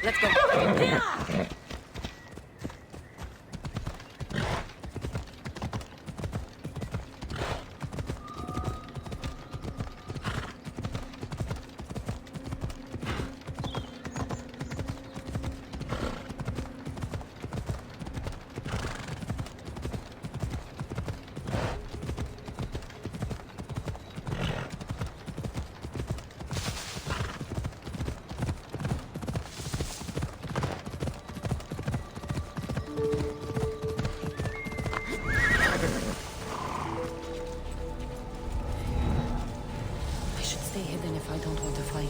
Let's go. I should stay hidden if I don't want to fight.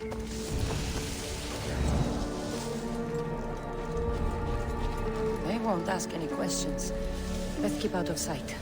They won't ask any questions. Let's keep out of sight.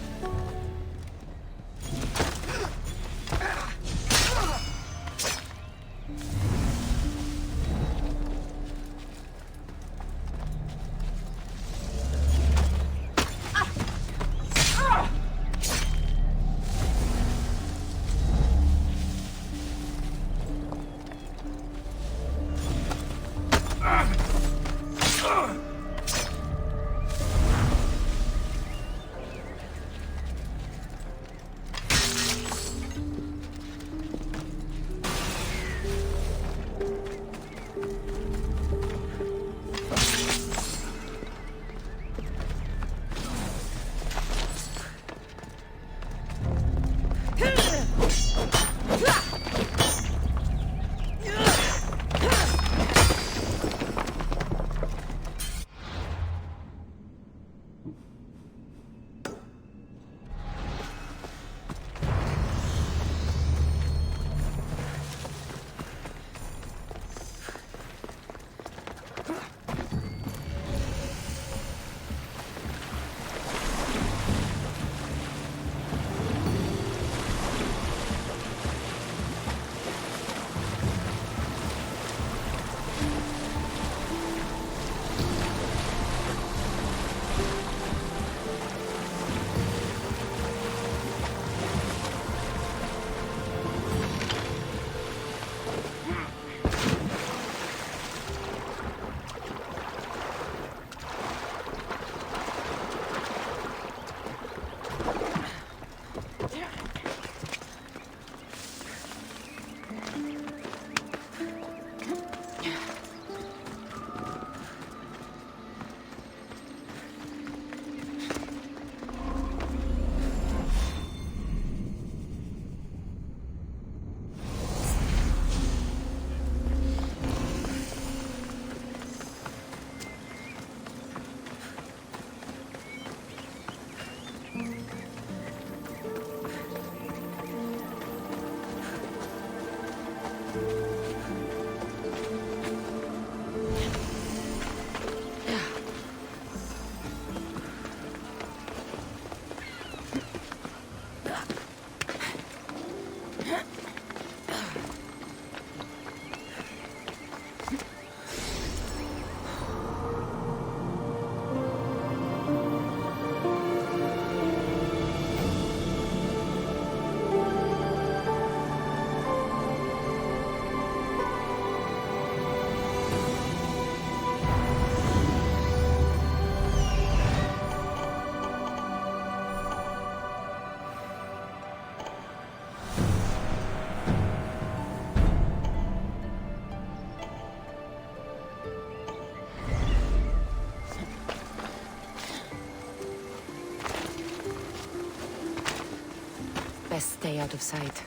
Best stay out of sight.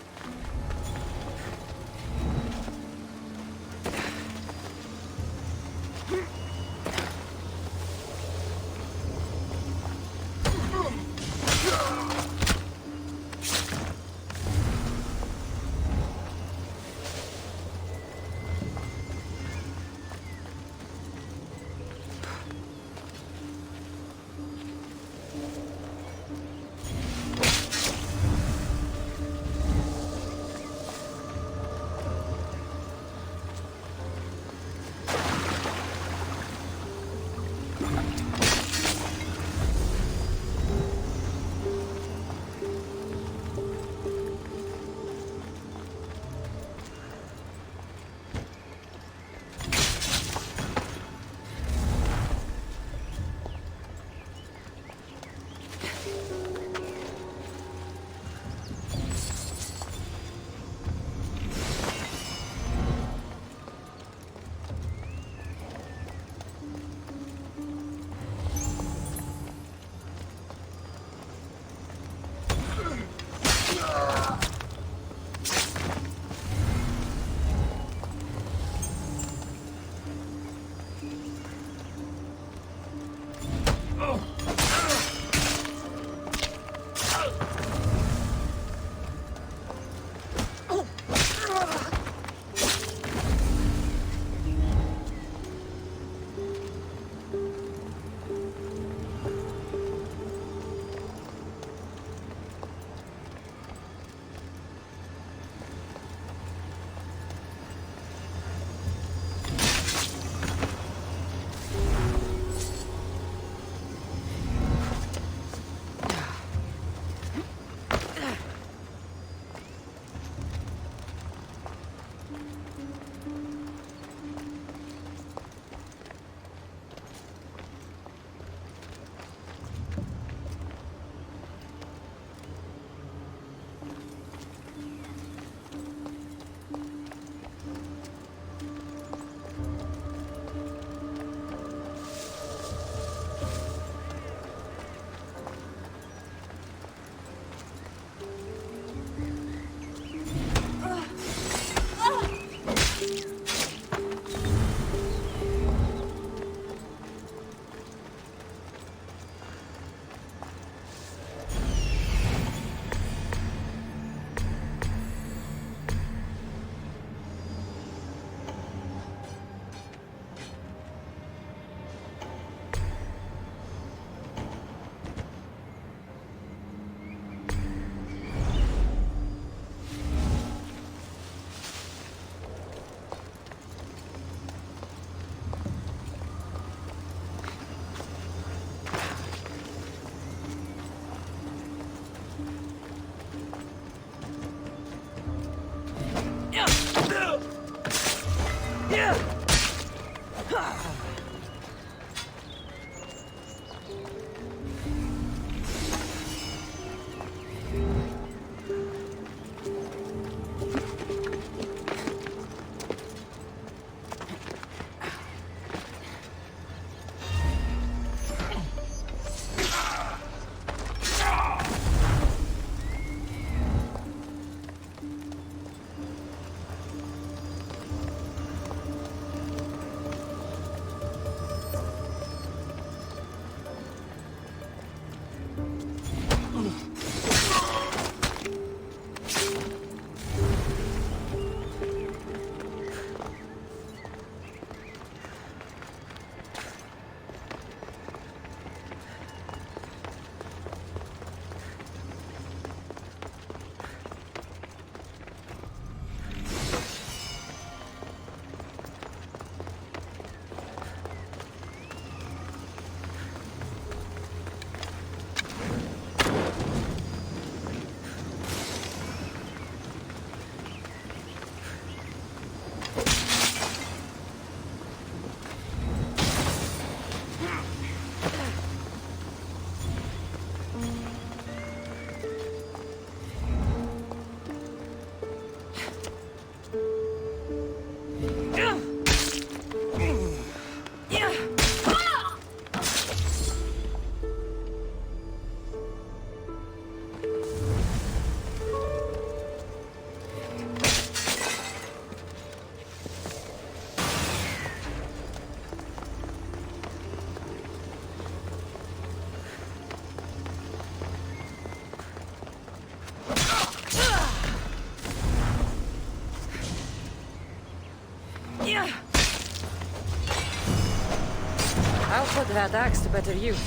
that axe to better use.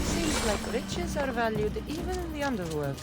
Seems like riches are valued even in the underworld.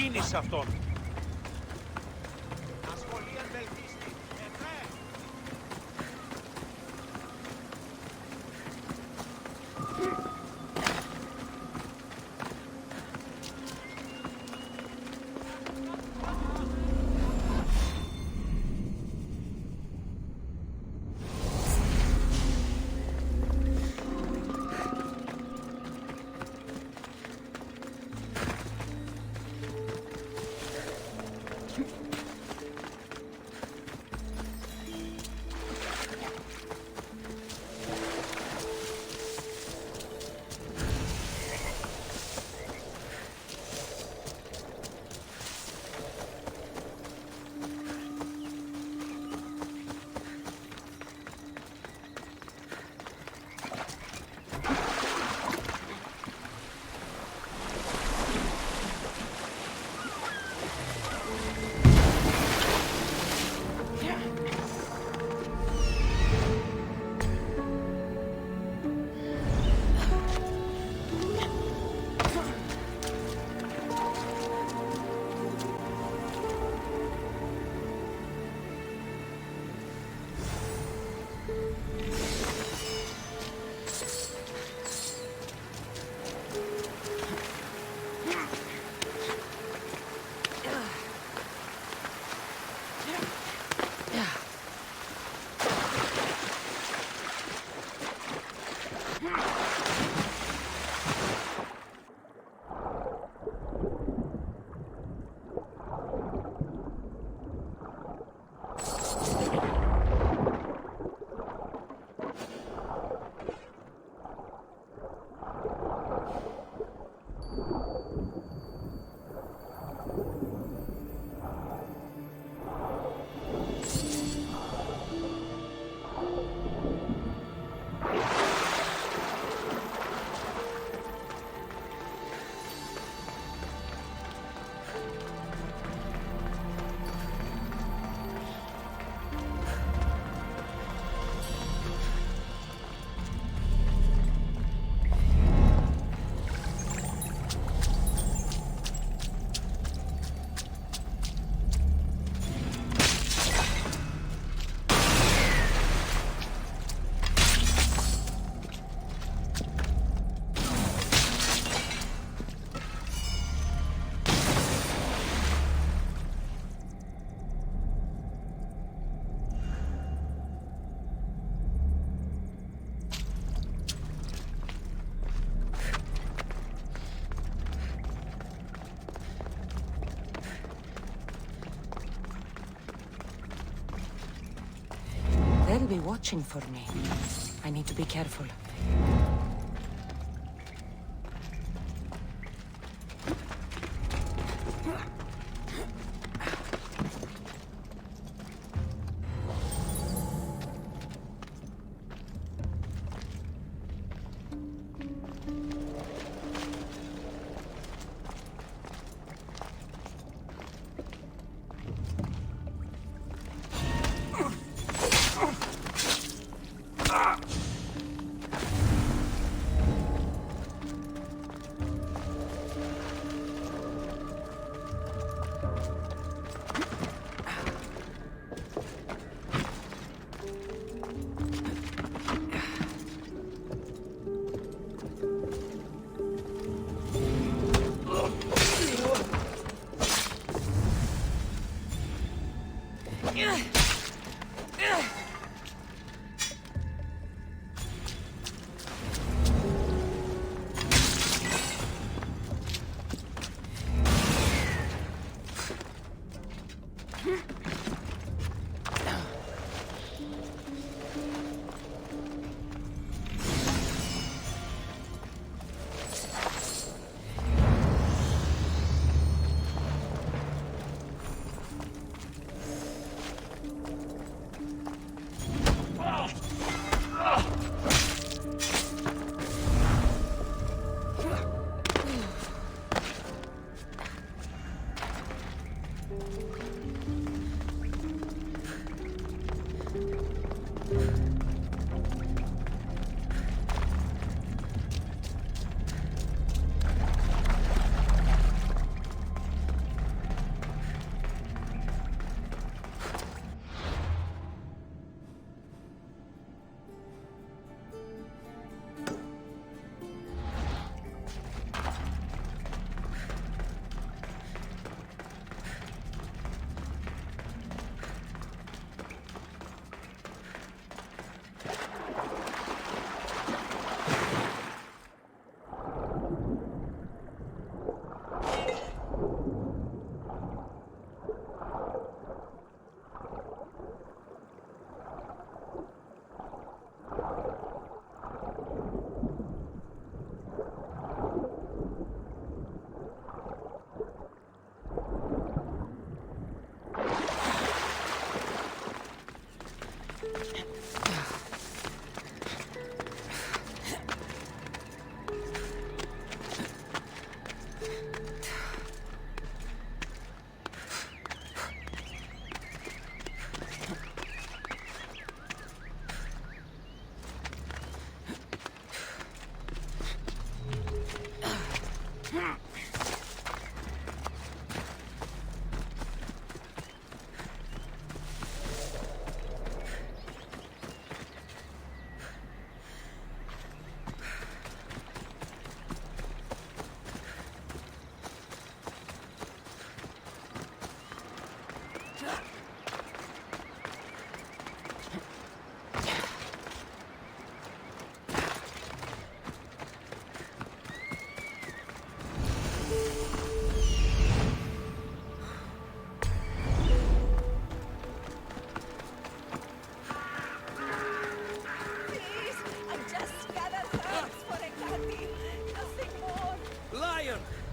Κίνηση σε αυτόν. be watching for me. I need to be careful.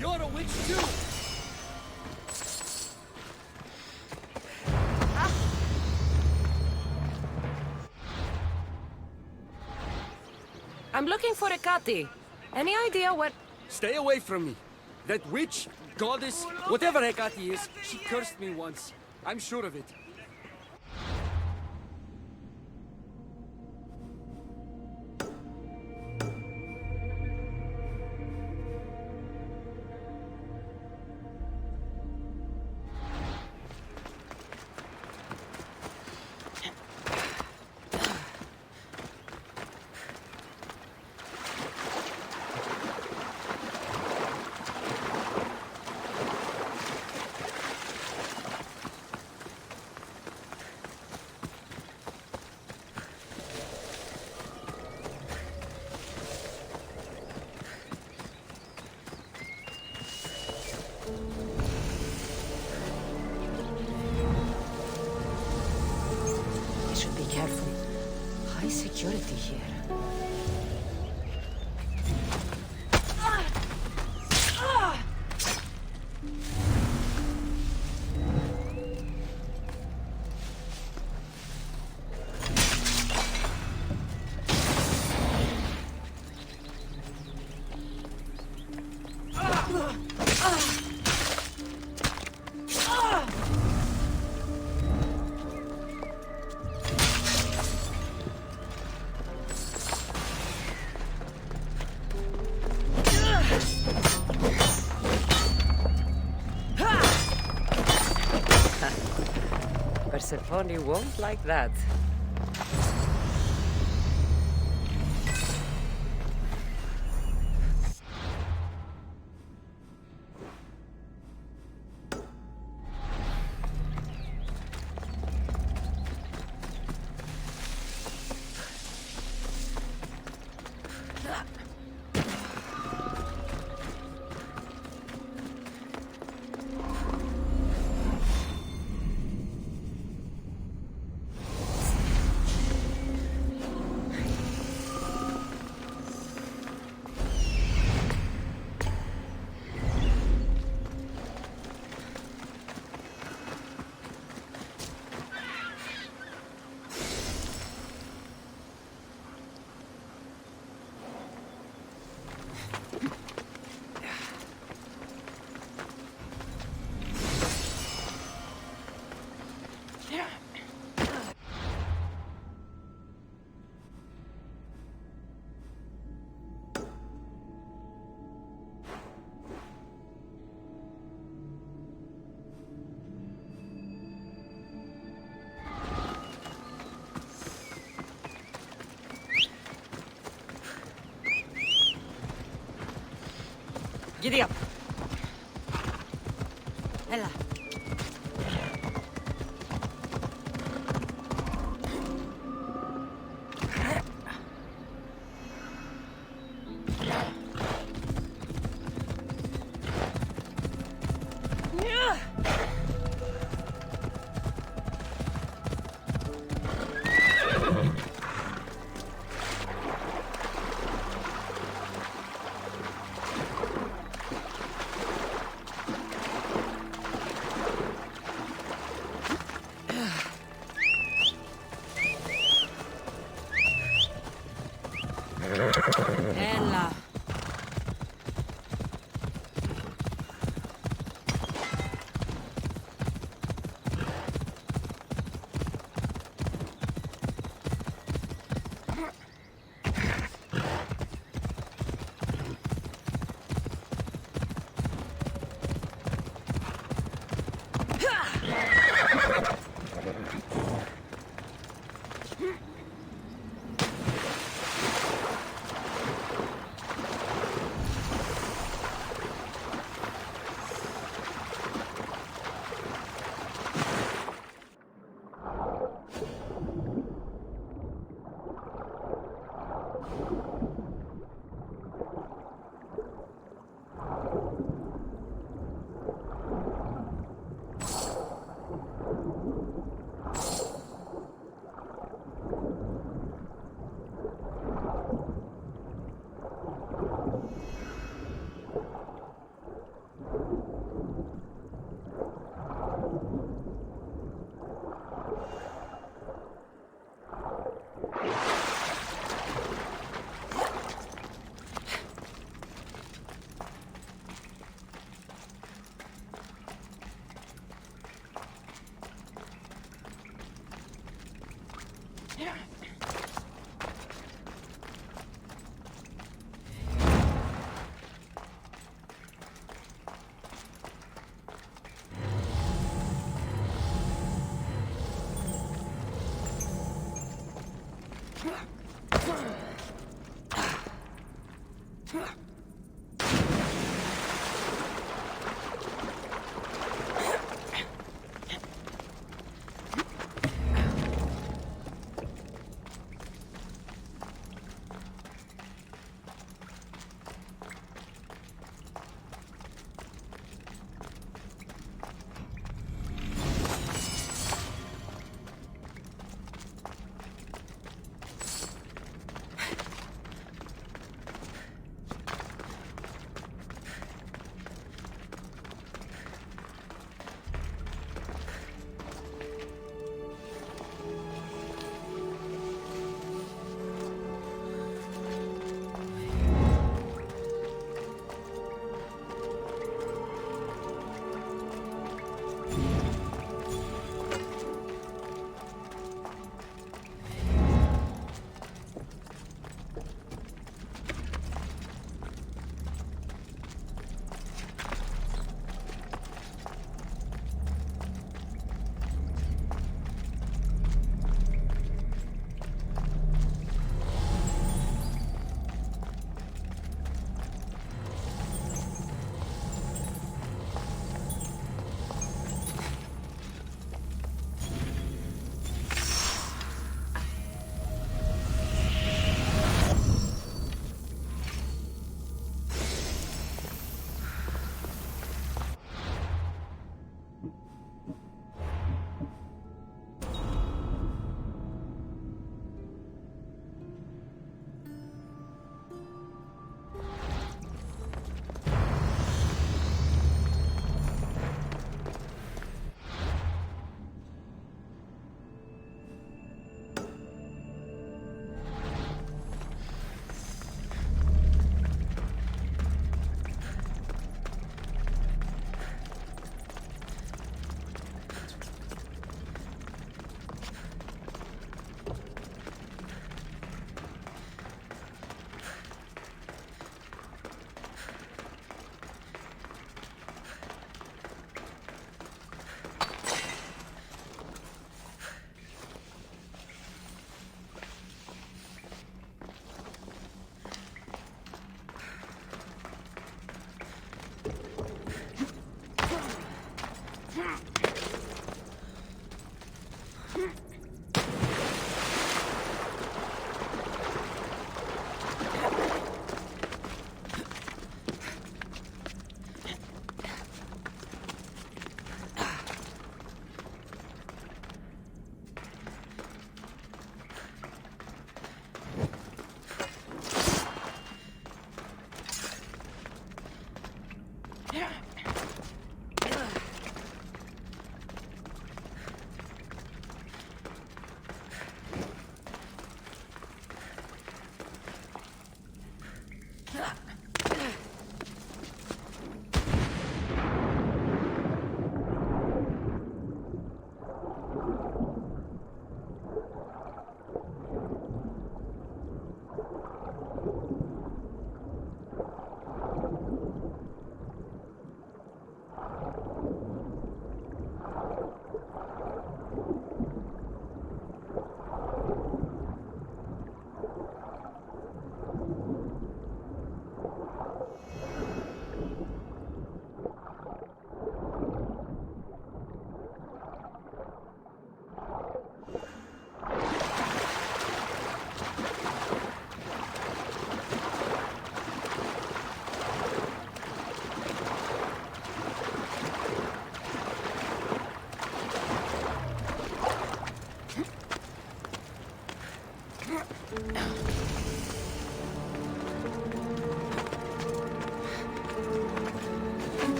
You're a witch too! I'm looking for a Kati. Any idea what... Stay away from me. That witch, goddess, whatever Hecate is, she cursed me once. I'm sure of it. high security here. Persephone won't like that. Giddy up. Ella. Ella.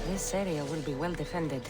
This area will be well defended.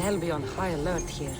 They'll be on high alert here.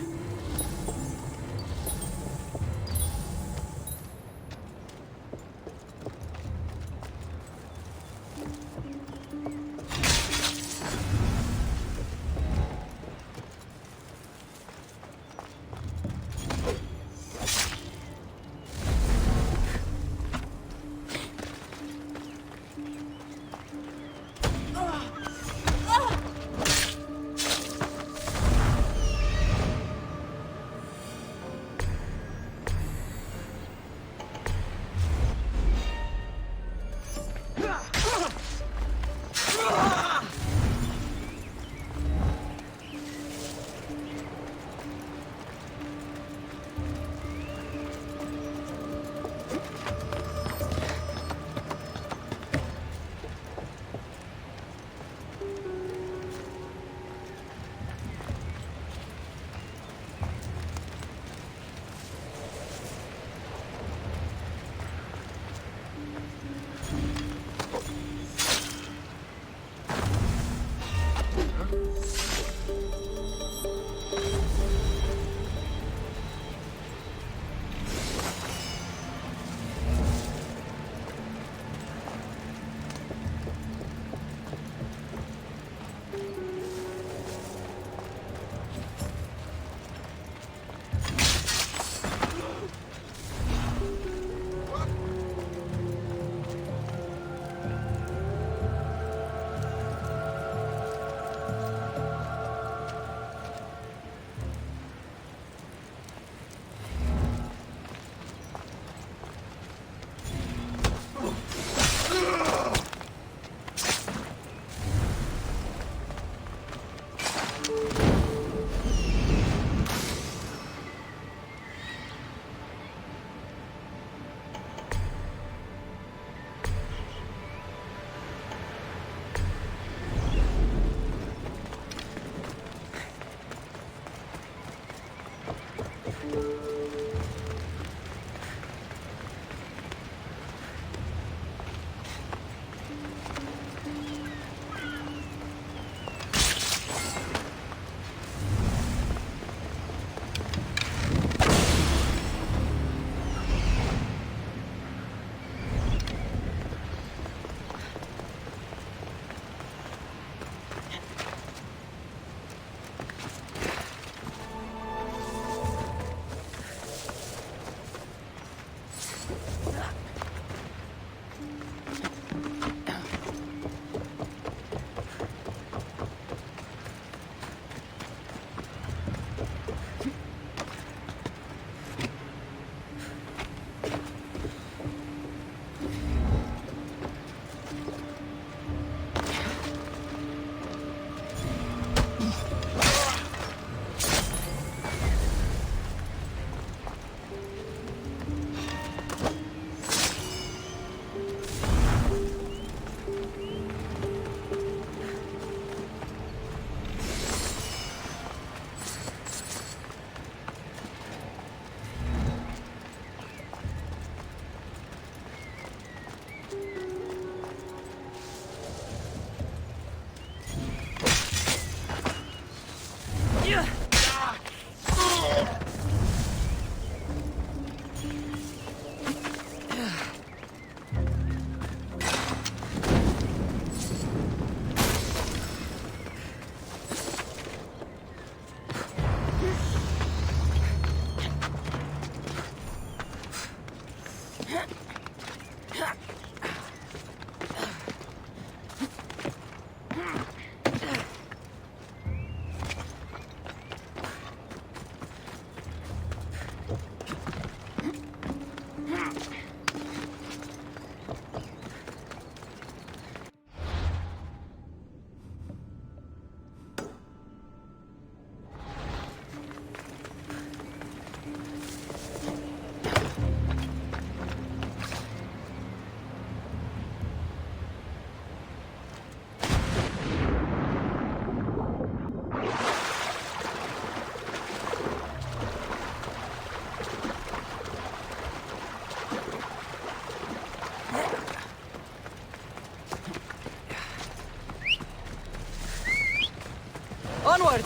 Onward!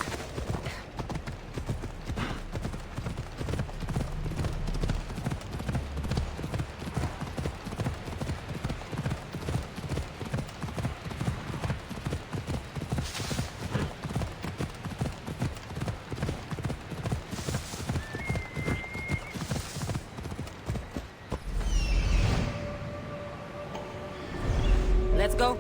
Let's go.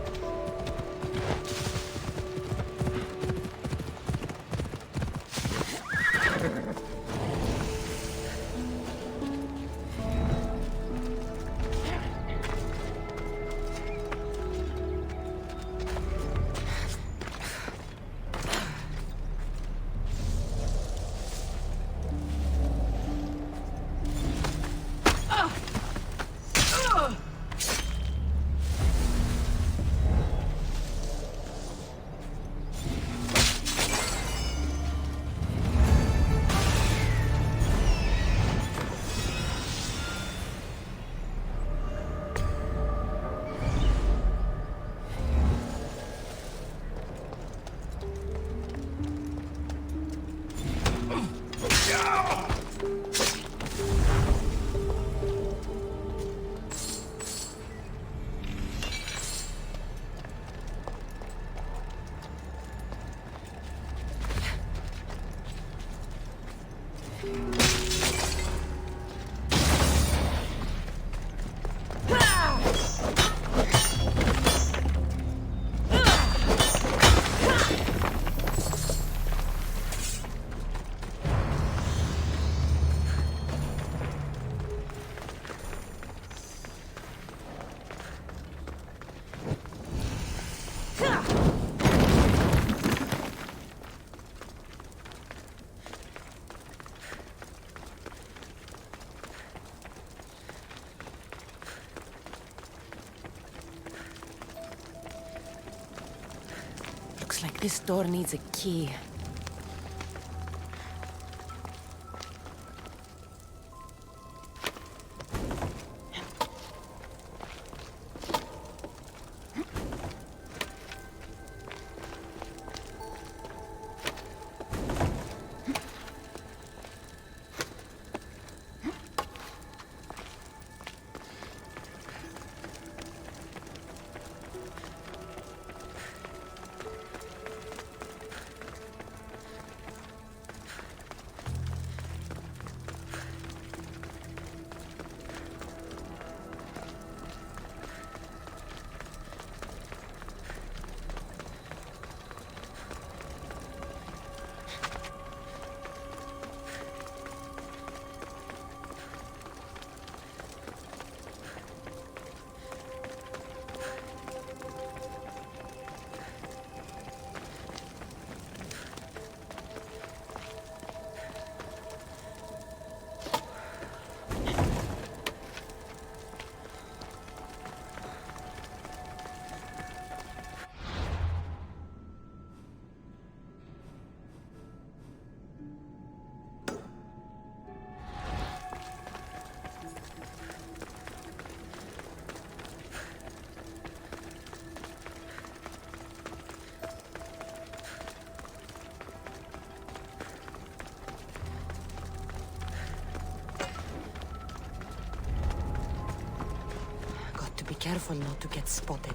Looks like this door needs a key. Be careful not to get spotted.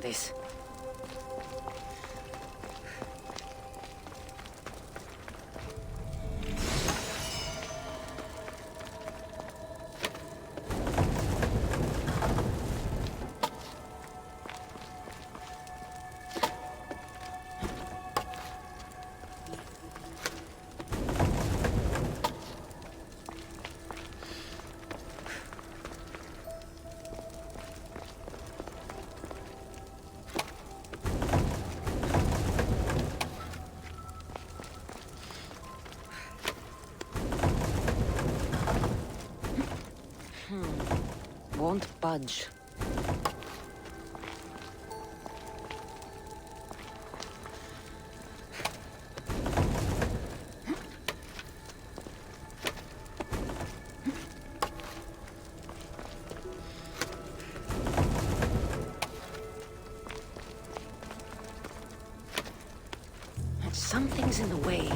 this. Won't budge. Something's in the way.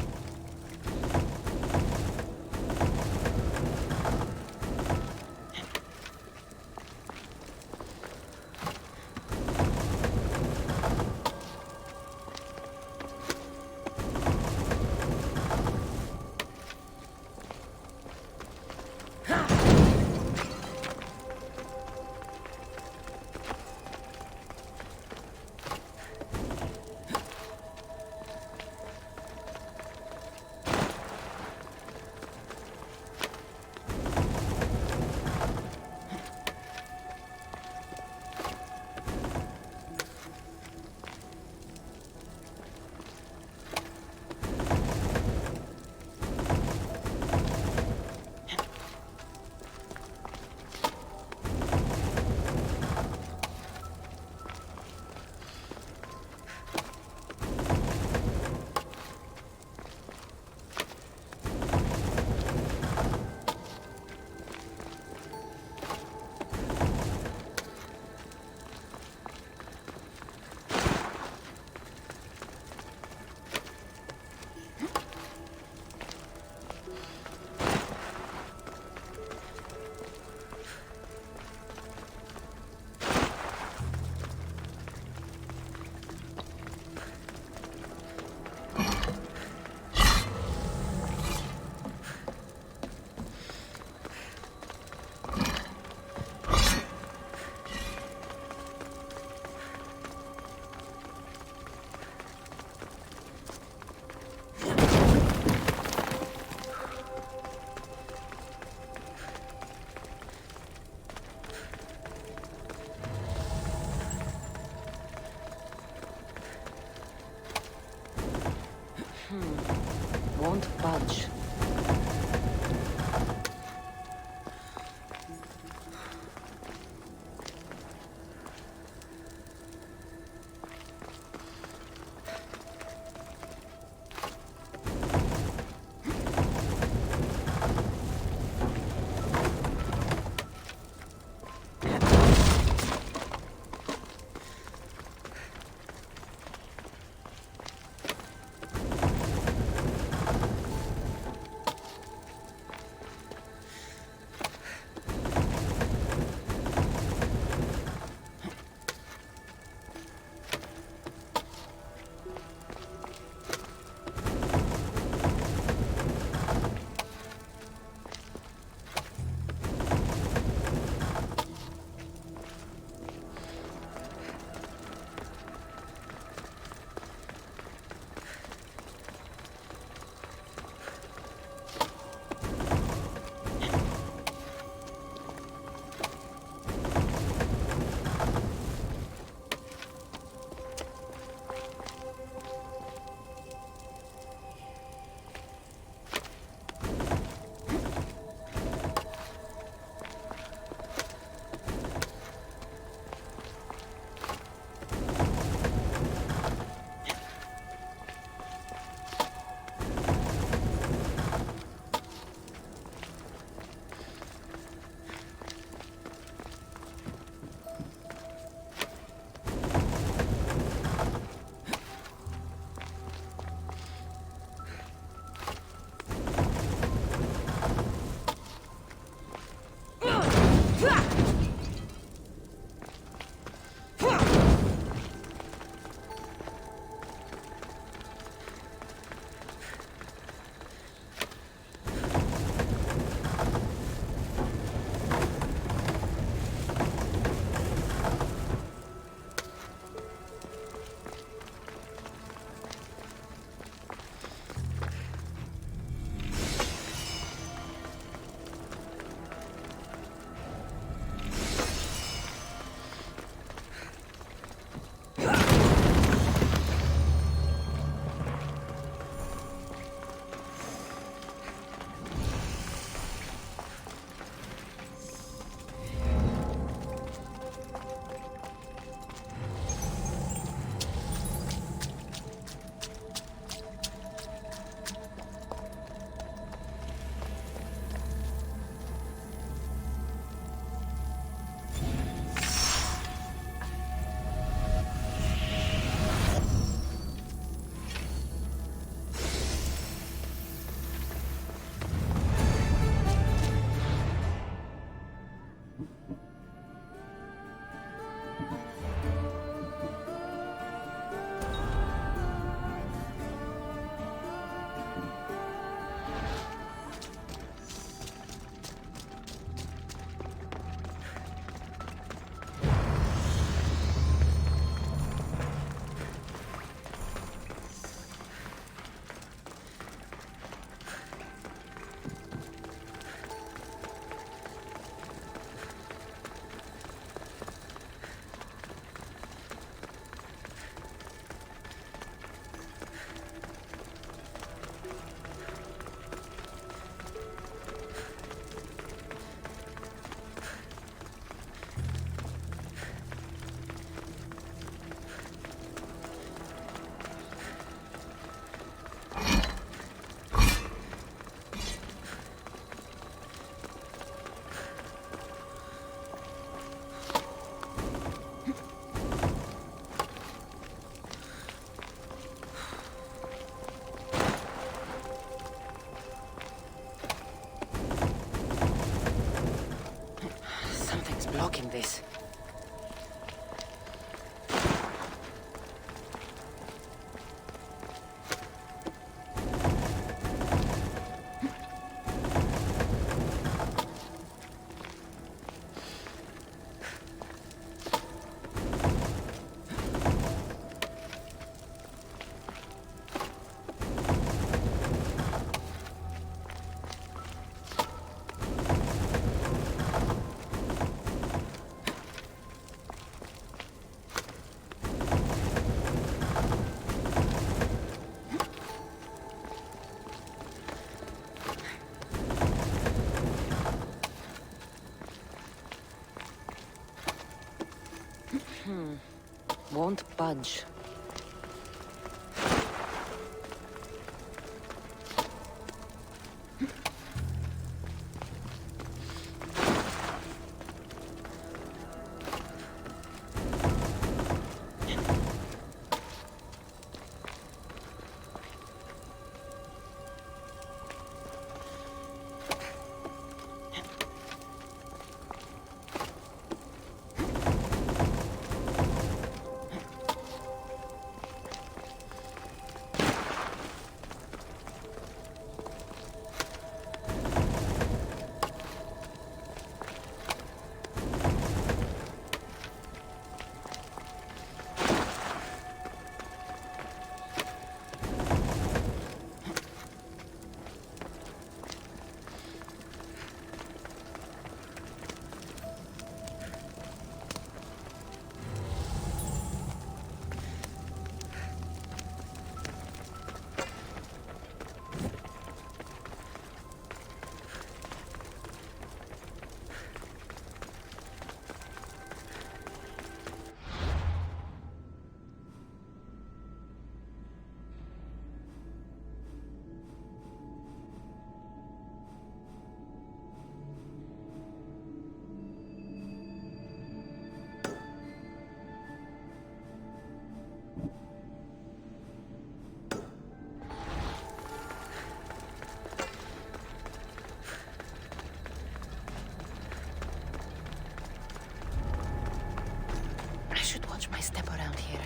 Won't budge. Won't budge. I should watch my step around here.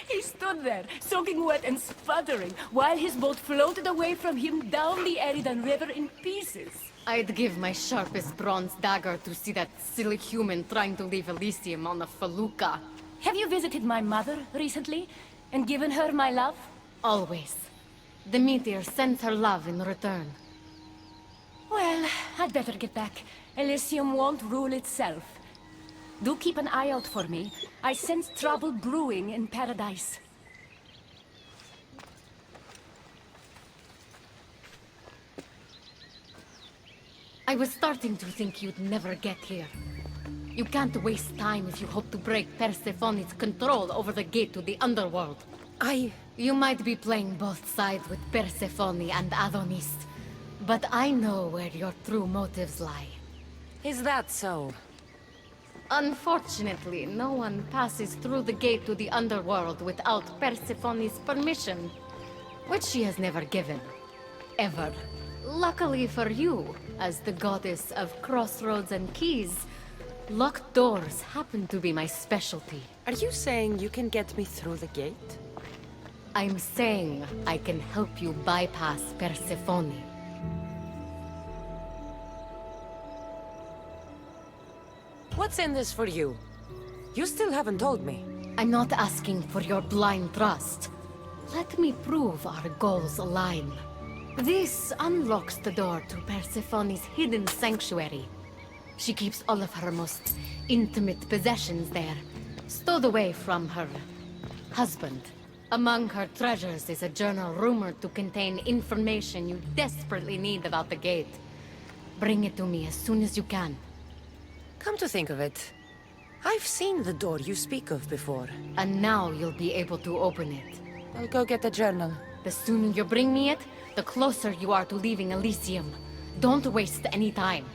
He stood there, soaking wet and sputtering, while his boat floated away from him down the Eridan River in pieces. I'd give my sharpest bronze dagger to see that silly human trying to leave Elysium on a felucca. Have you visited my mother recently, and given her my love? Always. The meteor sends her love in return. Well, I'd better get back. Elysium won't rule itself. Do keep an eye out for me. I sense trouble brewing in Paradise. I was starting to think you'd never get here. You can't waste time if you hope to break Persephone's control over the gate to the underworld. You might be playing both sides with Persephone and Adonis, but I know where your true motives lie. Is that so? Unfortunately, no one passes through the gate to the underworld without Persephone's permission, which she has never given. Ever. Luckily for you, as the goddess of crossroads and keys, locked doors happen to be my specialty. Are you saying you can get me through the gate? I'm saying I can help you bypass Persephone. What's in this for you? You still haven't told me. I'm not asking for your blind trust. Let me prove our goals align. This unlocks the door to Persephone's hidden sanctuary. She keeps all of her most intimate possessions there, stowed away from her husband. Among her treasures is a journal rumored to contain information you desperately need about the gate. Bring it to me as soon as you can. Come to think of it, I've seen the door you speak of before. And now you'll be able to open it. I'll go get the journal. The sooner you bring me it, the closer you are to leaving Elysium. Don't waste any time.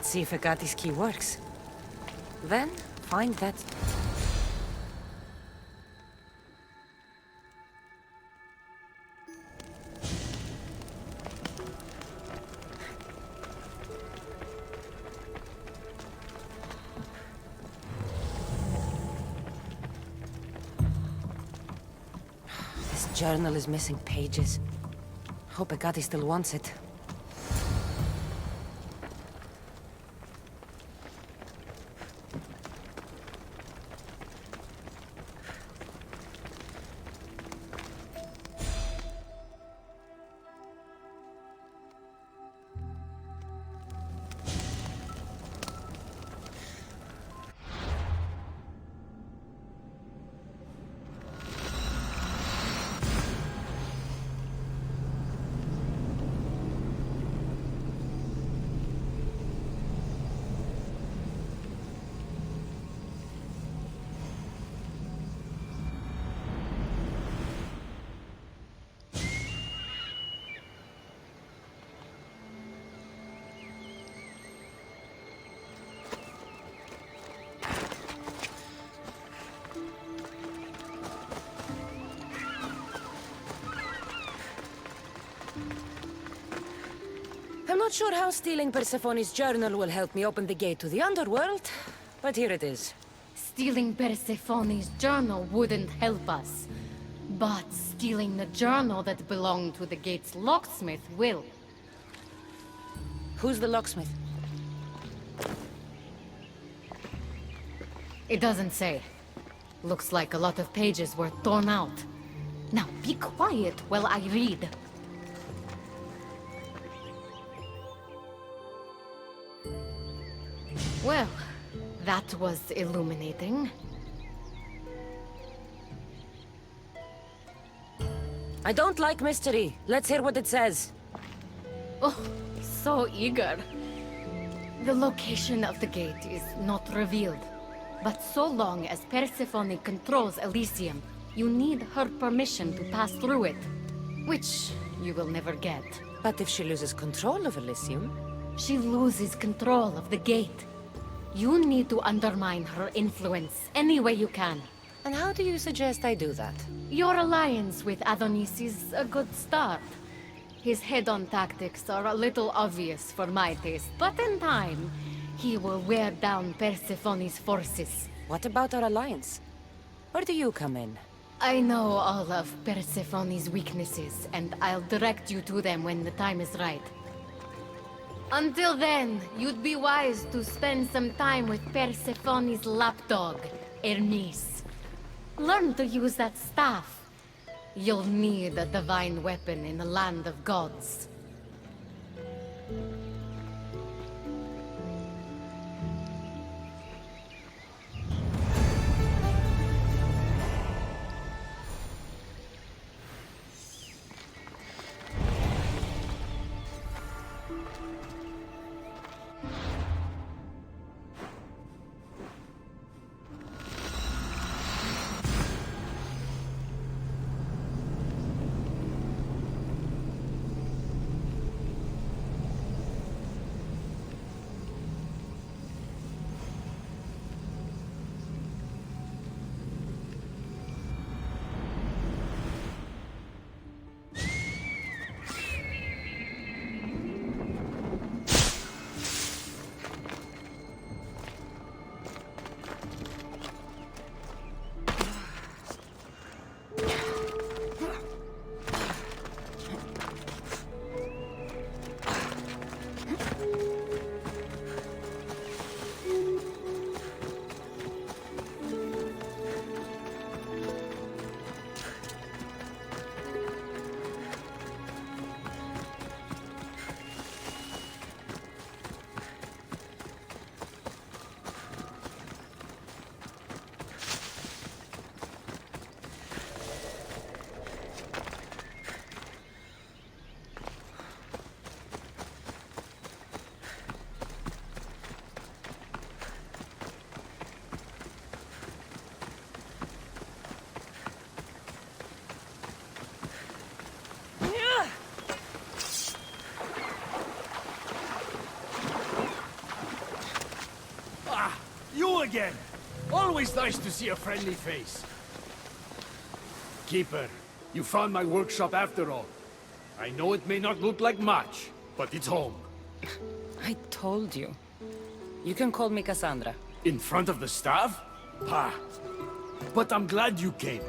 See if Agati's key works. Then, find that... This journal is missing pages. Hope Agati still wants it. I'm not sure how stealing Persephone's journal will help me open the gate to the underworld, but here it is. Stealing Persephone's journal wouldn't help us. But stealing the journal that belonged to the gate's locksmith will. Who's the locksmith? It doesn't say. Looks like a lot of pages were torn out. Now be quiet while I read. Well, that was illuminating. I don't like mystery. Let's hear what it says. Oh, so eager. The location of the gate is not revealed. But so long as Persephone controls Elysium, you need her permission to pass through it. Which you will never get. But if she loses control of Elysium... She loses control of the gate. You need to undermine her influence any way you can. And how do you suggest I do that? Your alliance with Adonis is a good start. His head-on tactics are a little obvious for my taste, but in time, he will wear down Persephone's forces. What about our alliance? Where do you come in? I know all of Persephone's weaknesses, and I'll direct you to them when the time is right. Until then, you'd be wise to spend some time with Persephone's lapdog, Hermes. Learn to use that staff. You'll need a divine weapon in the land of gods. You again! Always nice to see a friendly face. Keeper, you found my workshop after all. I know it may not look like much, but it's home. I told you. You can call me Cassandra. In front of the staff? Pah. But I'm glad you came.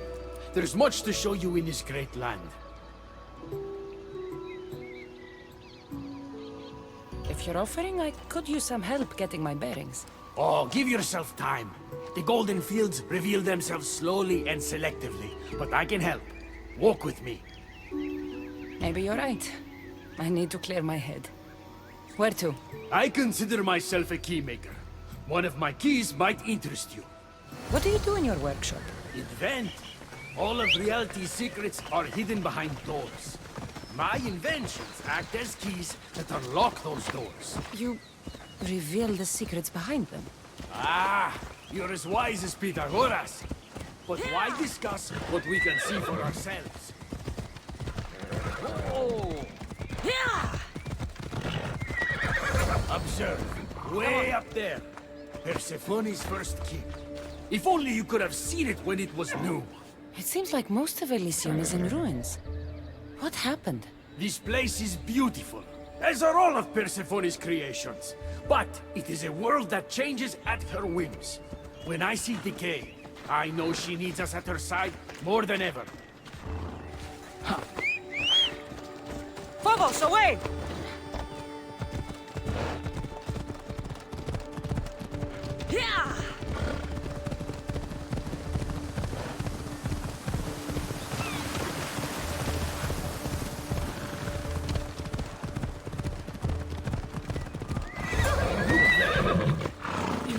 There's much to show you in this great land. If you're offering, I could use some help getting my bearings. Oh, give yourself time. The golden fields reveal themselves slowly and selectively, but I can help. Walk with me. Maybe you're right. I need to clear my head. Where to? I consider myself a keymaker. One of my keys might interest you. What do you do in your workshop? Invent. All of reality's secrets are hidden behind doors. My inventions act as keys that unlock those doors. You reveal the secrets behind them. Ah, you're as wise as Pythagoras. But why discuss what we can see for ourselves? Oh! Observe, way up there. Persephone's first key. If only you could have seen it when it was new. It seems like most of Elysium is in ruins. What happened? This place is beautiful, as are all of Persephone's creations. But it is a world that changes at her whims. When I see decay, I know she needs us at her side more than ever. Phobos, away!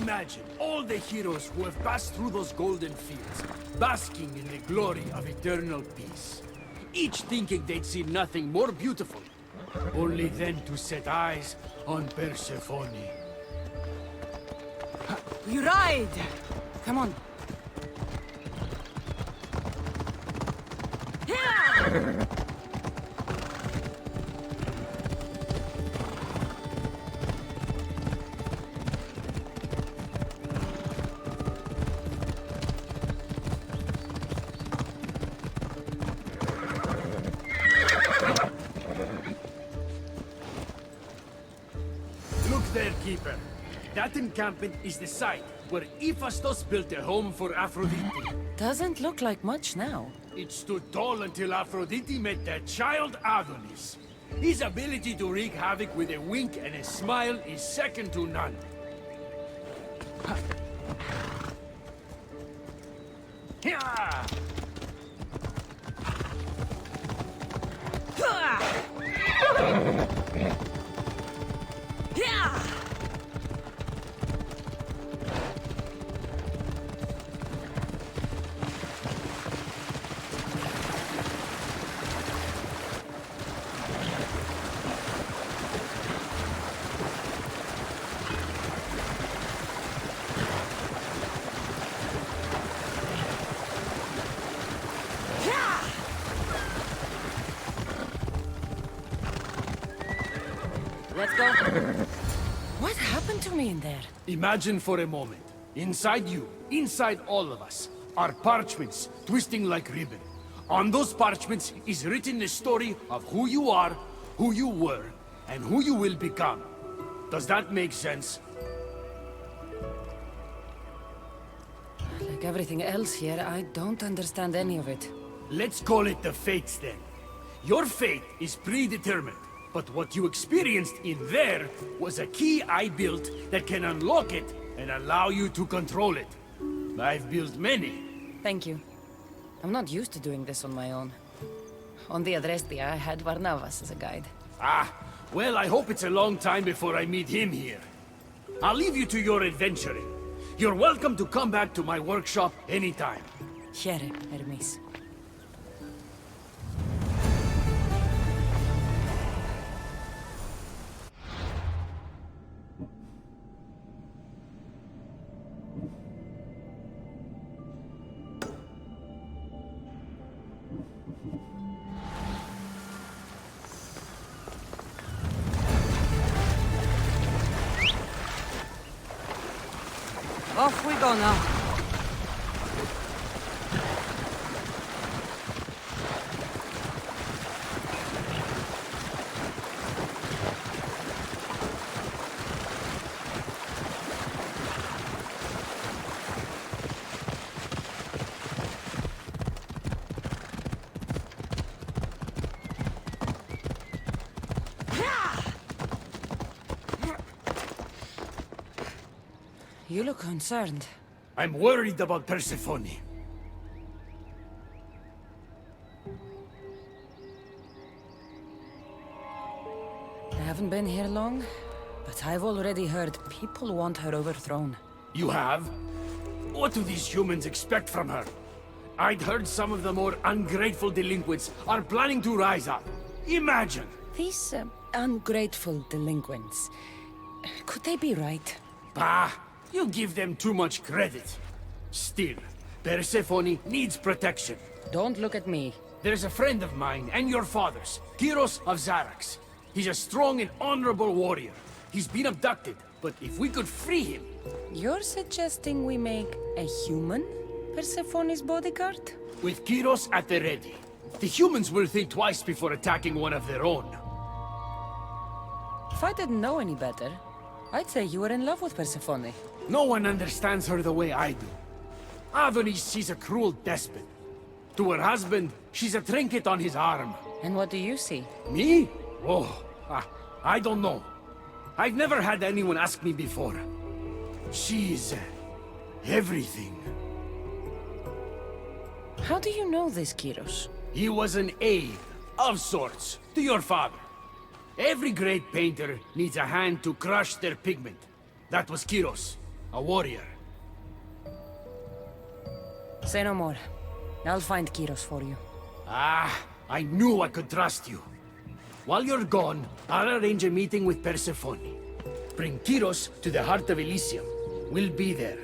Imagine all the heroes who have passed through those golden fields, basking in the glory of eternal peace. Each thinking they'd see nothing more beautiful, only then to set eyes on Persephone. We ride! Come on. Look there, Keeper. That encampment is the site where Hephaestus built a home for Aphrodite. Doesn't look like much now. It stood tall until Aphrodite met their child Adonis. His ability to wreak havoc with a wink and a smile is second to none. Let's go. What happened to me in there? Imagine for a moment, inside you, inside all of us, are parchments twisting like ribbon. On those parchments is written the story of who you are, who you were, and who you will become. Does that make sense? Like everything else here, I don't understand any of it. Let's call it the fates then. Your fate is predetermined, but what you experienced in there was a key I built that can unlock it and allow you to control it. I've built many. Thank you. I'm not used to doing this on my own. On the Adrestia, I had Varnavas as a guide. Ah, well, I hope it's a long time before I meet him here. I'll leave you to your adventuring. You're welcome to come back to my workshop anytime. Here, Hermes. Off we go now. You look concerned. I'm worried about Persephone. I haven't been here long, but I've already heard people want her overthrown. You have? What do these humans expect from her? I'd heard some of the more ungrateful delinquents are planning to rise up. Imagine! These ungrateful delinquents, could they be right? Bah! You give them too much credit. Still, Persephone needs protection. Don't look at me. There's a friend of mine and your father's, Kyros of Xarax. He's a strong and honorable warrior. He's been abducted, but if we could free him... You're suggesting we make a human Persephone's bodyguard? With Kyros at the ready, the humans will think twice before attacking one of their own. If I didn't know any better, I'd say you were in love with Persephone. No one understands her the way I do. Adonis, she's a cruel despot. To her husband, she's a trinket on his arm. And what do you see? Me? Oh, I don't know. I've never had anyone ask me before. She's... everything. How do you know this, Kyros? He was an aide, of sorts, to your father. Every great painter needs a hand to crush their pigment. That was Kyros, a warrior. Say no more. I'll find Kyros for you. Ah, I knew I could trust you. While you're gone, I'll arrange a meeting with Persephone. Bring Kyros to the heart of Elysium. We'll be there.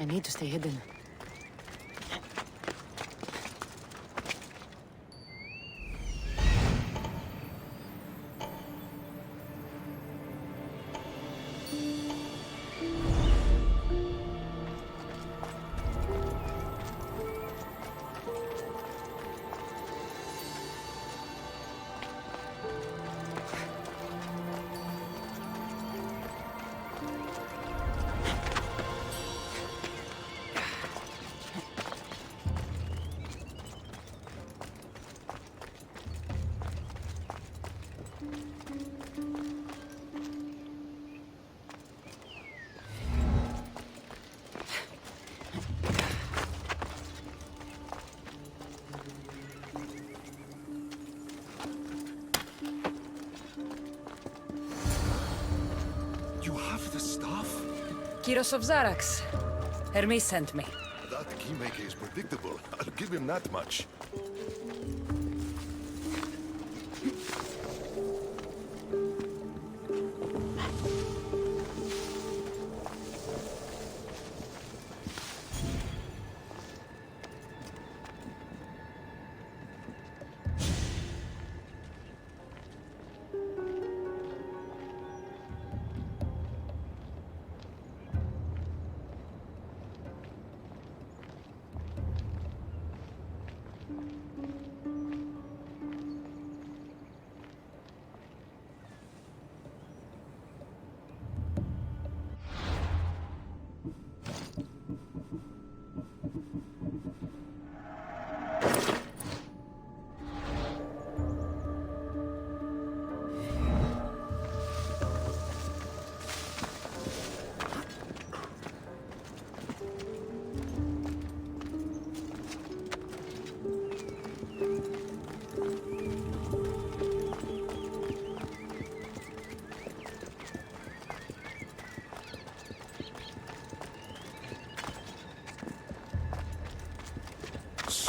I need to stay hidden. You have the stuff? Kyros of Zarax. Hermes sent me. That keymaker is predictable. I'll give him that much.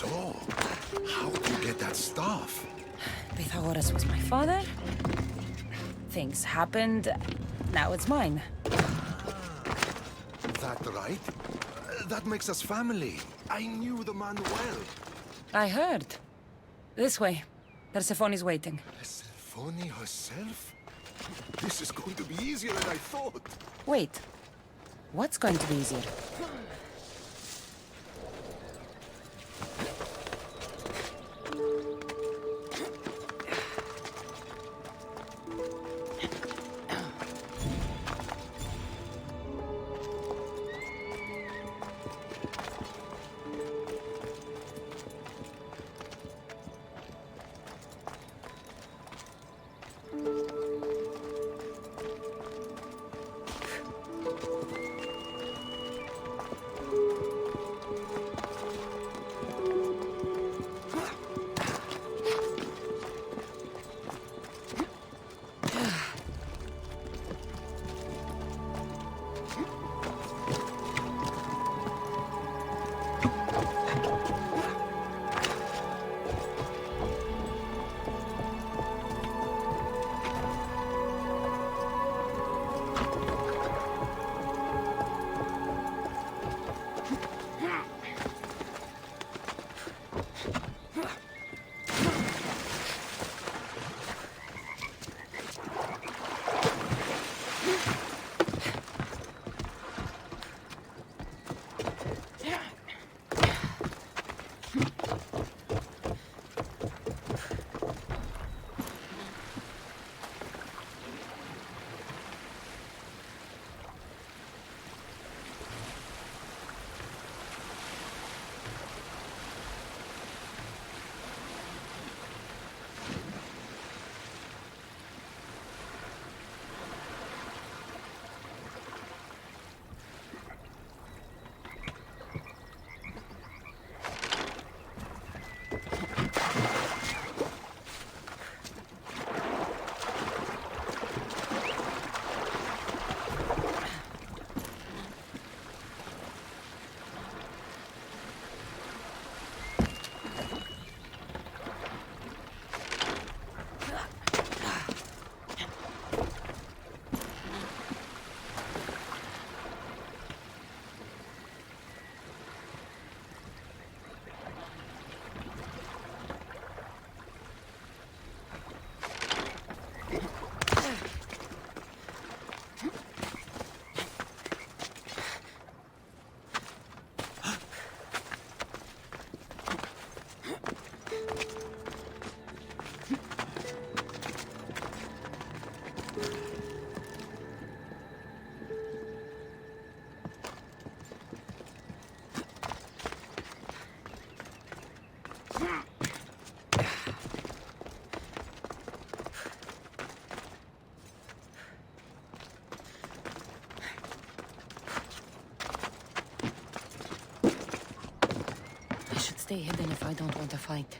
So, how do you get that stuff? Pythagoras was my father. Things happened. Now it's mine. That right? That makes us family. I knew the man well. I heard. This way. Persephone's waiting. Persephone herself? This is going to be easier than I thought. Wait. What's going to be easier? stay hidden if I don't want to fight.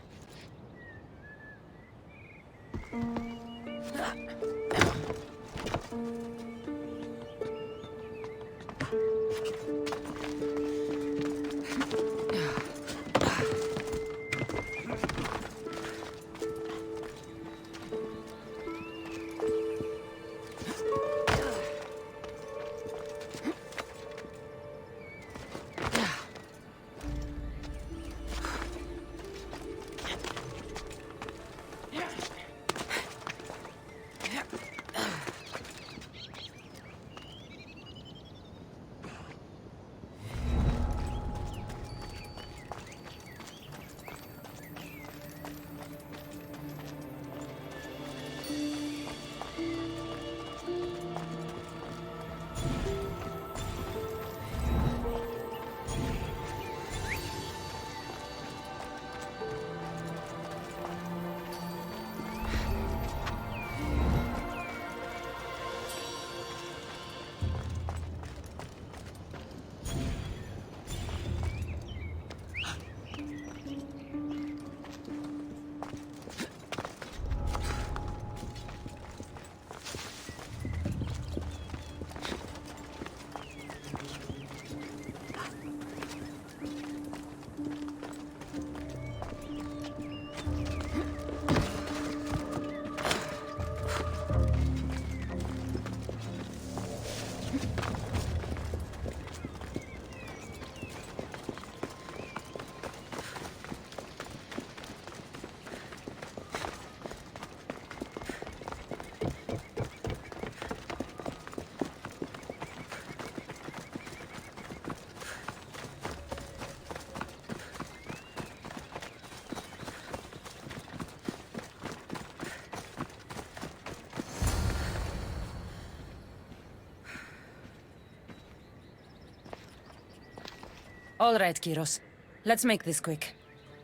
All right, Kyros. Let's make this quick.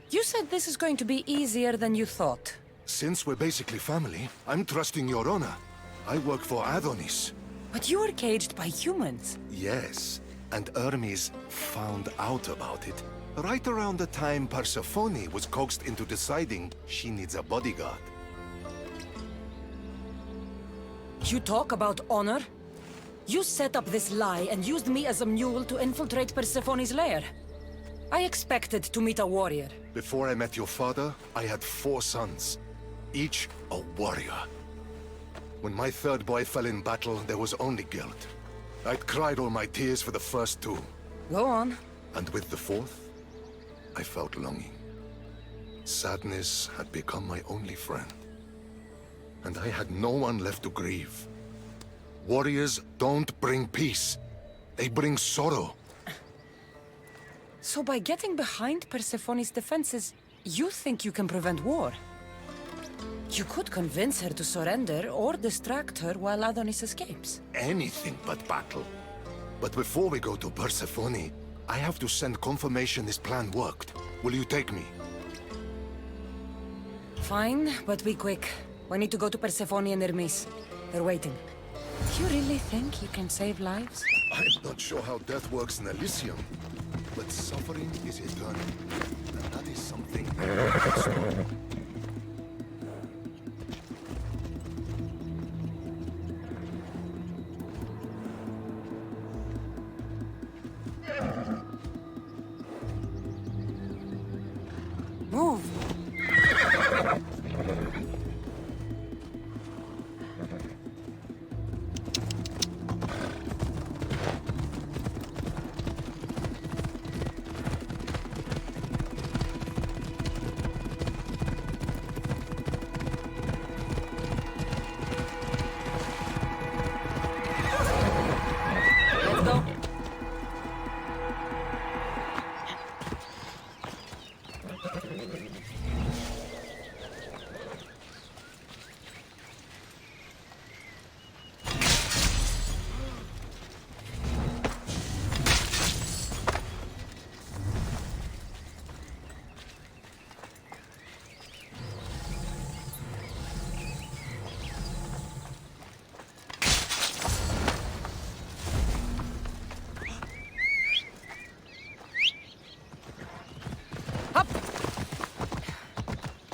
You said this is going to be easier than you thought. Since we're basically family, I'm trusting your honor. I work for Adonis. But you were caged by humans. Yes, and Hermes found out about it. Right around the time Persephone was coaxed into deciding she needs a bodyguard. You talk about honor? You set up this lie and used me as a mule to infiltrate Persephone's lair. I expected to meet a warrior. Before I met your father, I had 4 sons, each a warrior. When my third boy fell in battle, there was only guilt. I'd cried all my tears for the first 2. Go on. And with the 4th, I felt longing. Sadness had become my only friend. And I had no one left to grieve. Warriors don't bring peace. They bring sorrow. So by getting behind Persephone's defenses, you think you can prevent war? You could convince her to surrender or distract her while Adonis escapes. Anything but battle. But before we go to Persephone, I have to send confirmation this plan worked. Will you take me? Fine, but be quick. We need to go to Persephone and Hermes. They're waiting. You really think you can save lives? I'm not sure how death works in Elysium, but suffering is eternal. And that is something I can't stop. Move!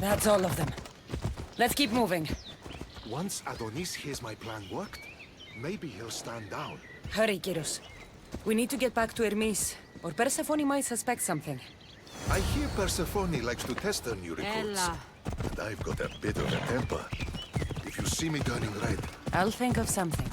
That's all of them. Let's keep moving. Once Adonis hears my plan worked, maybe he'll stand down. Hurry, Kyros. We need to get back to Hermes, or Persephone might suspect something. I hear Persephone likes to test her new recruits. Ella. And I've got a bit of a temper. If you see me turning red, I'll think of something.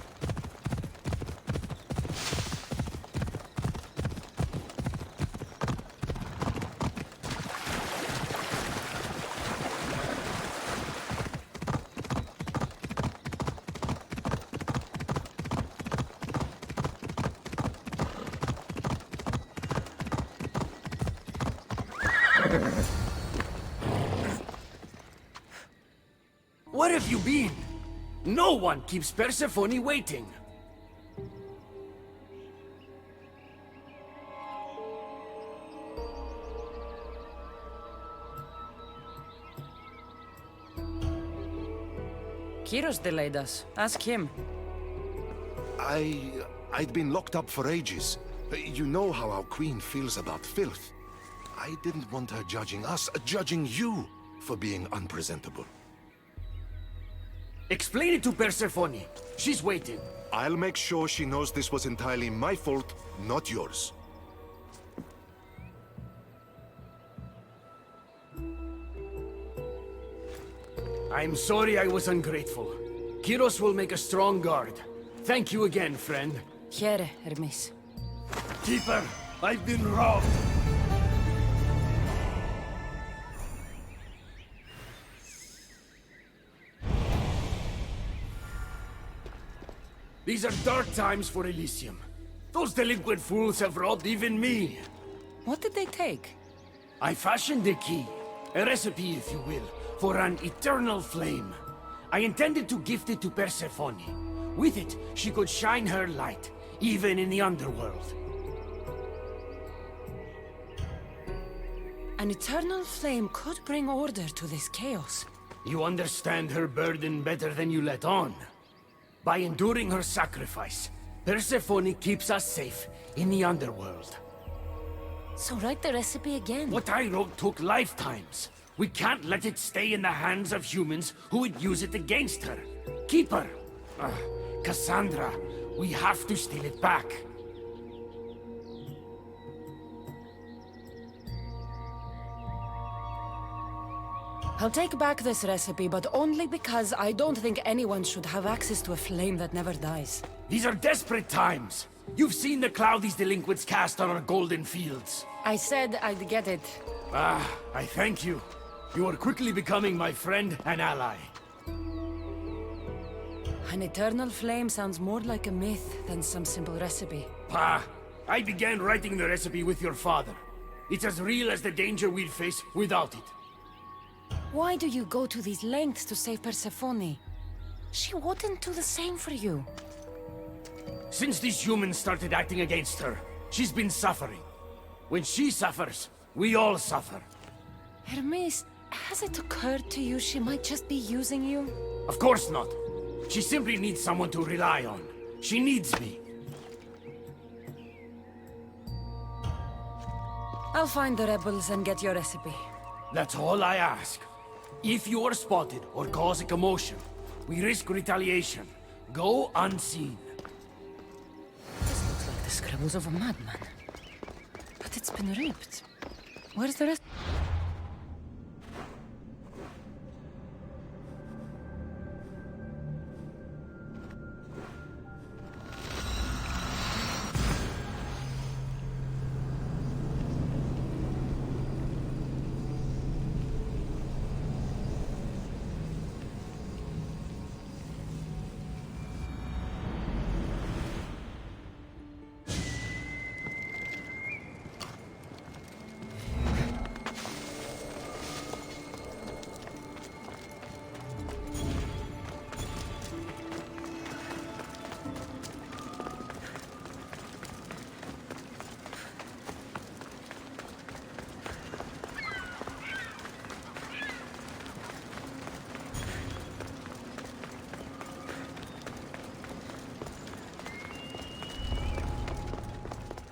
Where have you been? No one keeps Persephone waiting. Kyros delayed us. Ask him. I'd been locked up for ages. You know how our queen feels about filth. I didn't want her judging us, judging you for being unpresentable. Explain it to Persephone. She's waiting. I'll make sure she knows this was entirely my fault, not yours. I'm sorry I was ungrateful. Kyros will make a strong guard. Thank you again, friend. Here, Hermes. Keeper, I've been robbed. These are dark times for Elysium. Those delinquent fools have robbed even me. What did they take? I fashioned a key, a recipe if you will, for an eternal flame. I intended to gift it to Persephone. With it, she could shine her light, even in the underworld. An eternal flame could bring order to this chaos. You understand her burden better than you let on. By enduring her sacrifice, Persephone keeps us safe in the underworld. So write the recipe again. What I wrote took lifetimes. We can't let it stay in the hands of humans who would use it against her. Keep her. Cassandra, we have to steal it back. I'll take back this recipe, but only because I don't think anyone should have access to a flame that never dies. These are desperate times. You've seen the cloud these delinquents cast on our golden fields. I said I'd get it. I thank you. You are quickly becoming my friend and ally. An eternal flame sounds more like a myth than some simple recipe. I began writing the recipe with your father. It's as real as the danger we'd face without it. Why do you go to these lengths to save Persephone? She wouldn't do the same for you. Since these humans started acting against her, she's been suffering. When she suffers, we all suffer. Hermes, has it occurred to you she might just be using you? Of course not. She simply needs someone to rely on. She needs me. I'll find the rebels and get your recipe. That's all I ask. If you are spotted or cause a commotion, we risk retaliation. Go unseen. This looks like the scribbles of a madman. But it's been ripped. Where's the rest?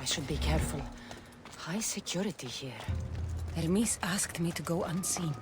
I should be careful. High security here. Hermes asked me to go unseen.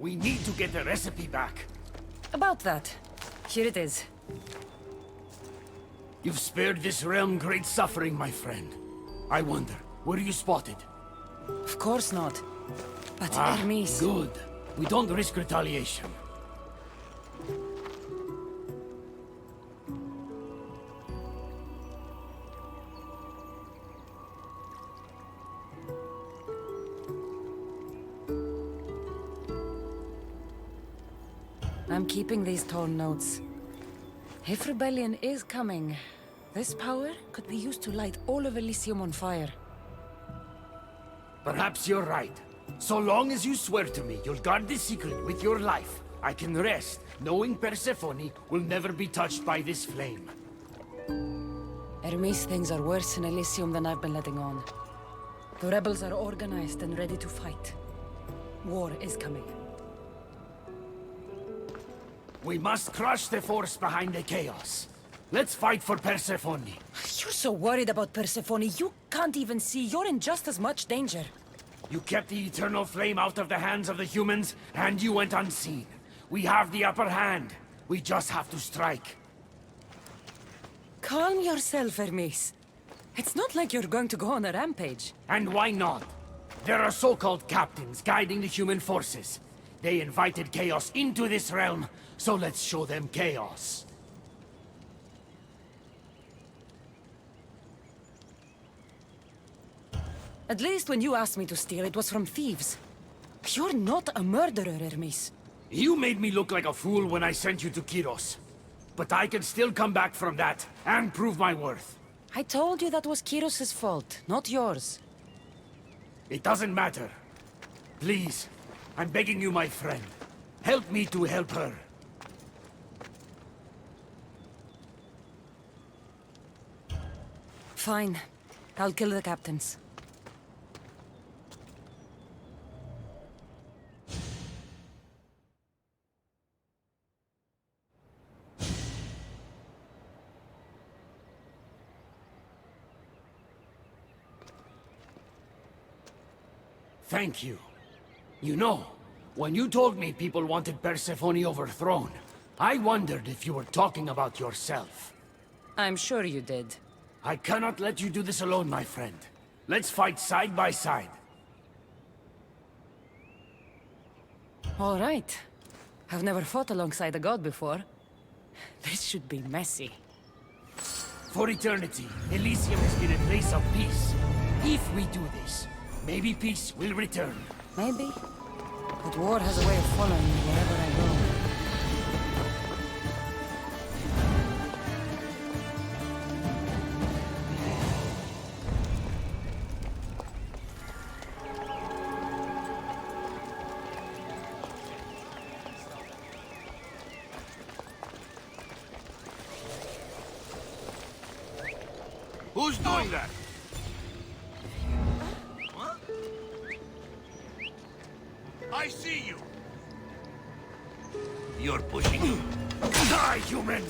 We need to get the recipe back. About that. Here it is. You've spared this realm great suffering, my friend. I wonder, were you spotted? Of course not. But Hermes... Good. We don't risk retaliation. I'm keeping these torn notes. If rebellion is coming, this power could be used to light all of Elysium on fire. Perhaps you're right. So long as you swear to me you'll guard this secret with your life, I can rest knowing Persephone will never be touched by this flame. Hermes, things are worse in Elysium than I've been letting on. The rebels are organized and ready to fight. War is coming. We must crush the force behind the chaos. Let's fight for Persephone. You're so worried about Persephone, you can't even see you're in just as much danger. You kept the eternal flame out of the hands of the humans, and you went unseen. We have the upper hand. We just have to strike. Calm yourself, Hermes. It's not like you're going to go on a rampage. And why not? There are so-called captains guiding the human forces. They invited chaos into this realm, so let's show them chaos. At least when you asked me to steal, it was from thieves. You're not a murderer, Hermes. You made me look like a fool when I sent you to Kyros. But I can still come back from that, and prove my worth. I told you that was Kyros' fault, not yours. It doesn't matter. Please, I'm begging you, my friend. Help me to help her. Fine. I'll kill the captains. Thank you. You know, when you told me people wanted Persephone overthrown, I wondered if you were talking about yourself. I'm sure you did. I cannot let you do this alone, my friend. Let's fight side by side. All right. I've never fought alongside a god before. This should be messy. For eternity, Elysium has been a place of peace. If we do this, maybe peace will return. Maybe. But war has a way of following me wherever I go. Who's doing that? I see you. You're pushing. Die, human!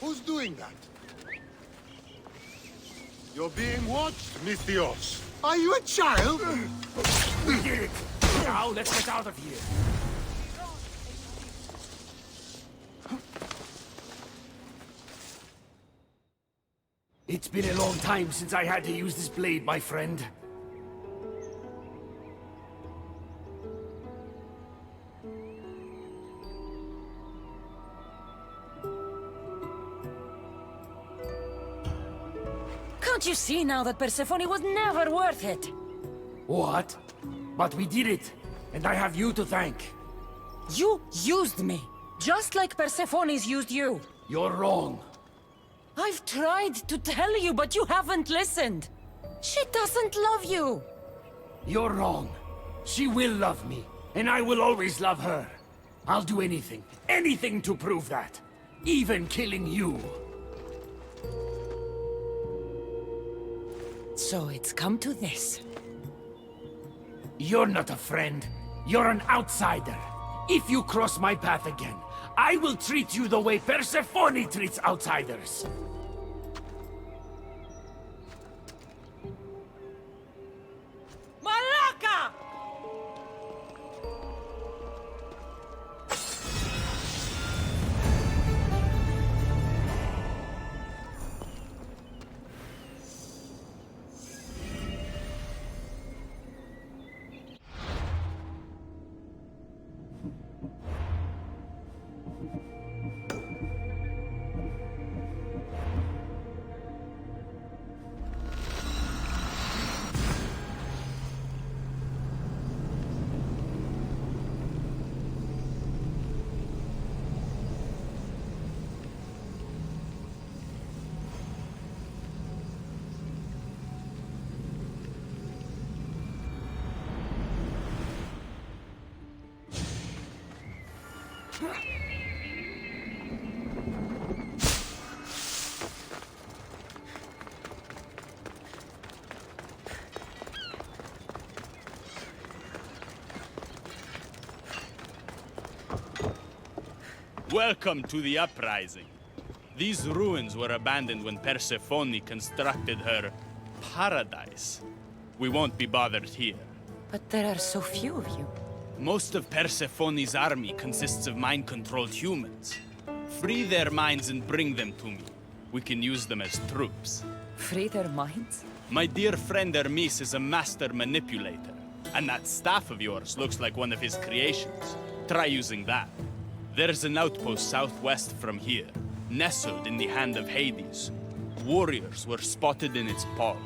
Who's doing that? You're being watched, Mythios. Are you a child? We did it! Now, let's get out of here. It's been a long time since I had to use this blade, my friend. Can't you see now that Persephone was never worth it? What? But we did it, and I have you to thank. You used me, just like Persephone's used you. You're wrong. I've tried to tell you, but you haven't listened. She doesn't love you. You're wrong. She will love me, and I will always love her. I'll do anything, anything to prove that. Even killing you. So it's come to this. You're not a friend. You're an outsider. If you cross my path again, I will treat you the way Persephone treats outsiders. Malaka! Welcome to the uprising. These ruins were abandoned when Persephone constructed her paradise. We won't be bothered here. But there are so few of you. Most of Persephone's army consists of mind-controlled humans. Free their minds and bring them to me. We can use them as troops. Free their minds? My dear friend Hermes is a master manipulator. And that staff of yours looks like one of his creations. Try using that. There's an outpost southwest from here, nestled in the hand of Hades. Warriors were spotted in its paw.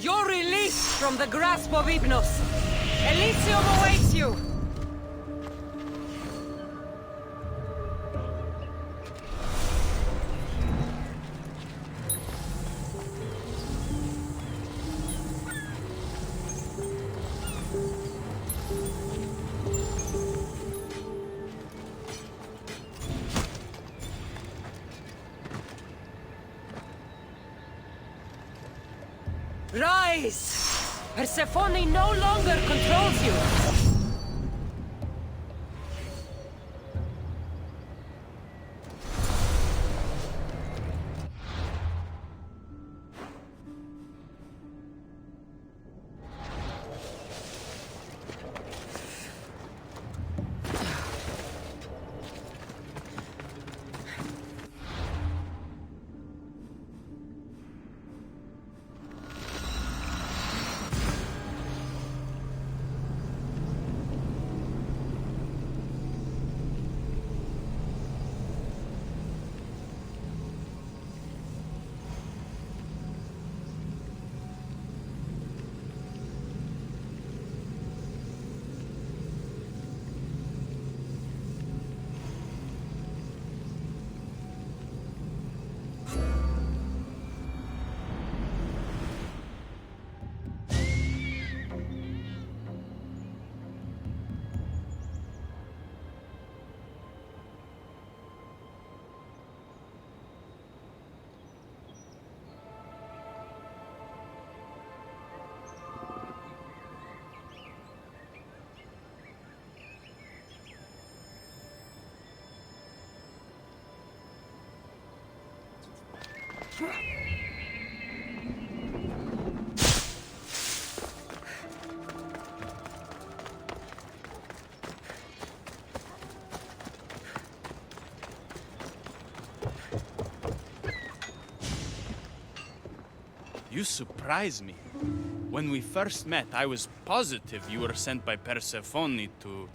You're released from the grasp of Hypnos. Elysium awaits you! Rise! Persephone no longer controls you! You surprise me. When we first met, I was positive you were sent by Persephone to...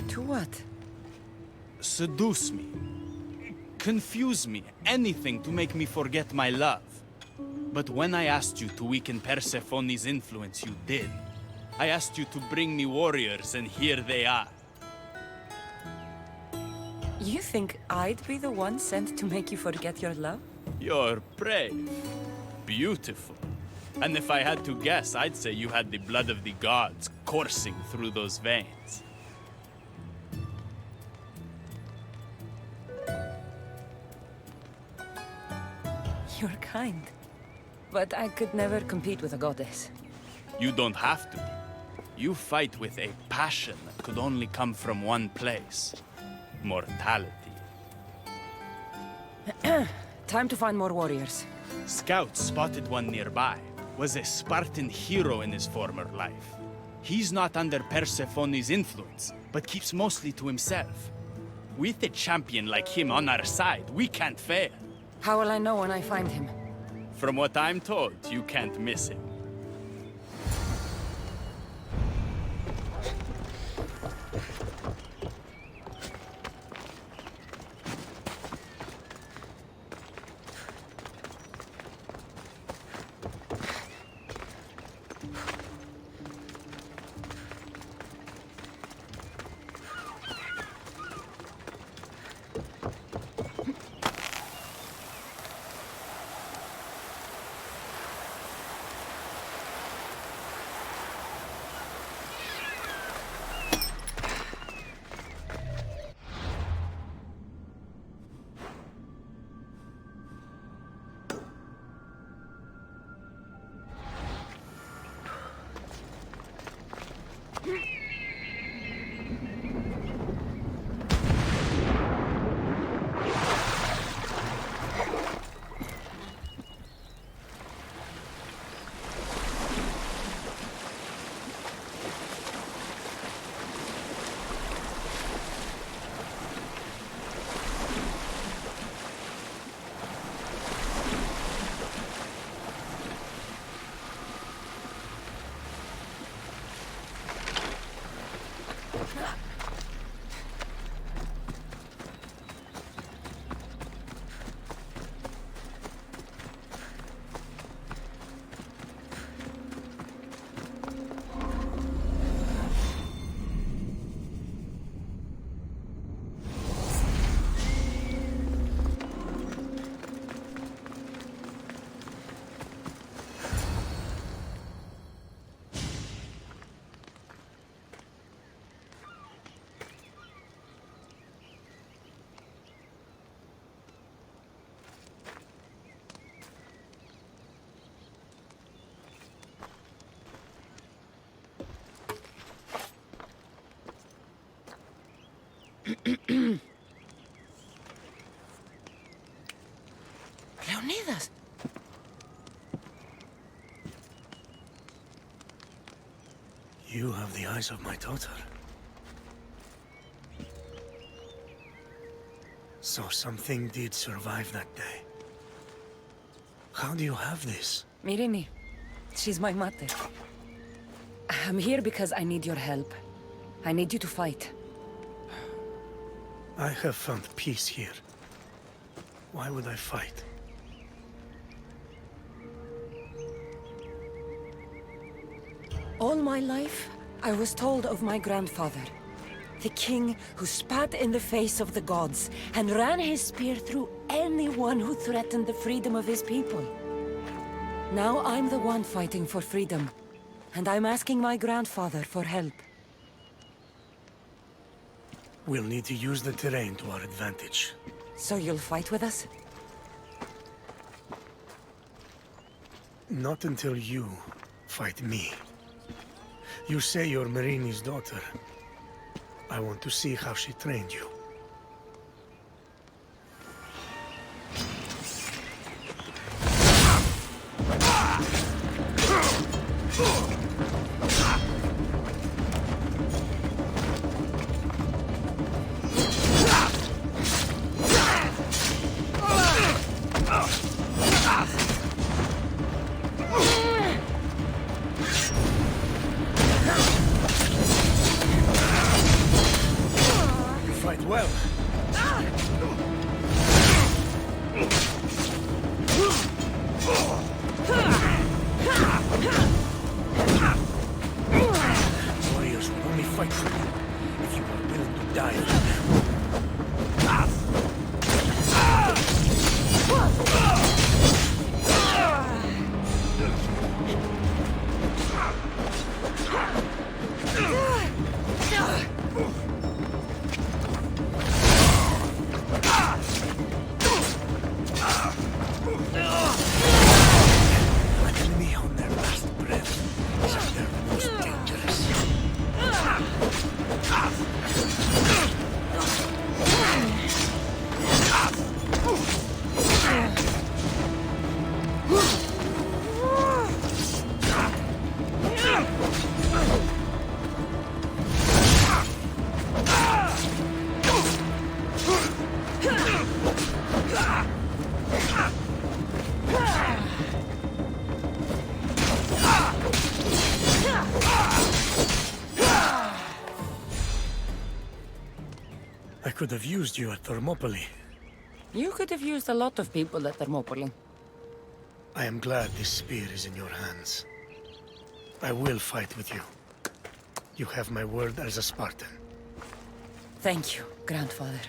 To what? seduce me. Confuse me. Anything to make me forget my love. But when I asked you to weaken Persephone's influence, you did. I asked you to bring me warriors, and here they are. You think I'd be the one sent to make you forget your love? You're brave. Beautiful. And if I had to guess, I'd say you had the blood of the gods coursing through those veins. You're kind. But I could never compete with a goddess. You don't have to. You fight with a passion that could only come from one place. Mortality. Time to find more warriors. Scouts spotted one nearby. Was a Spartan hero in his former life. He's not under Persephone's influence, but keeps mostly to himself. With a champion like him on our side, we can't fail. How will I know when I find him? From what I'm told, you can't miss him. Leonidas! You have the eyes of my daughter. So something did survive that day. How do you have this? Mirini. She's my mother. I'm here because I need your help. I need you to fight. I have found peace here. Why would I fight? All my life, I was told of my grandfather. The king who spat in the face of the gods and ran his spear through anyone who threatened the freedom of his people. Now I'm the one fighting for freedom, and I'm asking my grandfather for help. We'll need to use the terrain to our advantage. So you'll fight with us? Not until you fight me. You say you're Marini's daughter. I want to see how she trained you. Well. Warriors will only fight for you if you are willing to die for them. I could have used you at Thermopylae. You could have used a lot of people at Thermopylae. I am glad this spear is in your hands. I will fight with you. You have my word as a Spartan. Thank you, grandfather.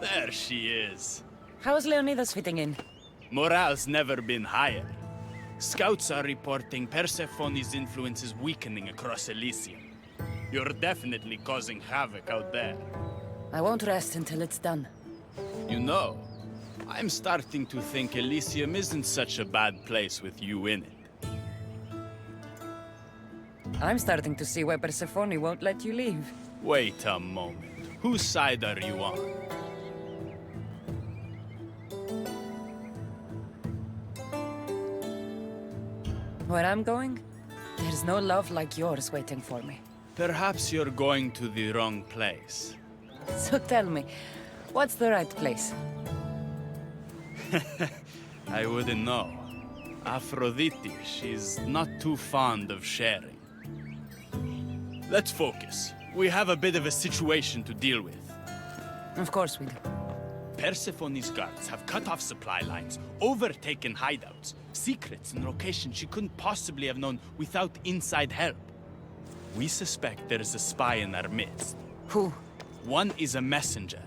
There she is. How's Leonidas fitting in? Morale's never been higher. Scouts are reporting Persephone's influence is weakening across Elysium. You're definitely causing havoc out there. I won't rest until it's done. You know, I'm starting to think Elysium isn't such a bad place with you in it. I'm starting to see why Persephone won't let you leave. Wait a moment. Whose side are you on? Where I'm going, there's no love like yours waiting for me. Perhaps you're going to the wrong place. So tell me, what's the right place? I wouldn't know. Aphrodite, she's not too fond of sharing. Let's focus. We have a bit of a situation to deal with. Of course we do. Persephone's guards have cut off supply lines, overtaken hideouts, secrets and locations she couldn't possibly have known without inside help. We suspect there's a spy in our midst. Who? One is a messenger.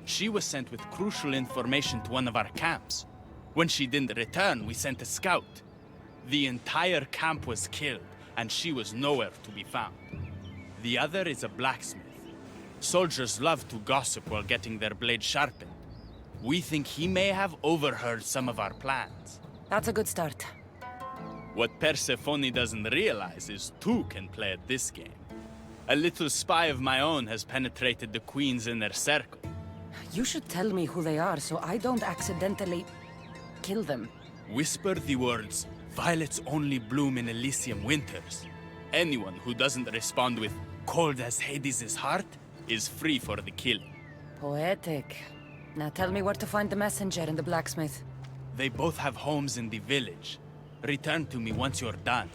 She was sent with crucial information to one of our camps. When she didn't return, we sent a scout. The entire camp was killed, and she was nowhere to be found. The other is a blacksmith. Soldiers love to gossip while getting their blades sharpened. We think he may have overheard some of our plans. That's a good start. What Persephone doesn't realize is two can play at this game. A little spy of my own has penetrated the Queen's inner circle. You should tell me who they are so I don't accidentally kill them. Whisper the words, "Violets only bloom in Elysium winters." Anyone who doesn't respond with, "Cold as Hades' heart," is free for the killing. Poetic. Now tell me where to find the messenger and the blacksmith. They both have homes in the village. Return to me once you're done.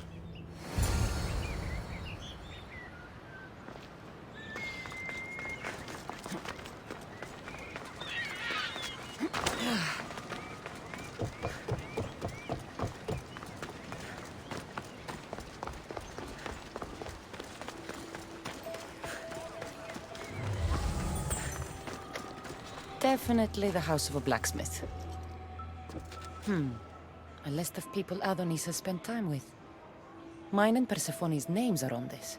Definitely the house of a blacksmith. A list of people Adonis has spent time with. Mine and Persephone's names are on this.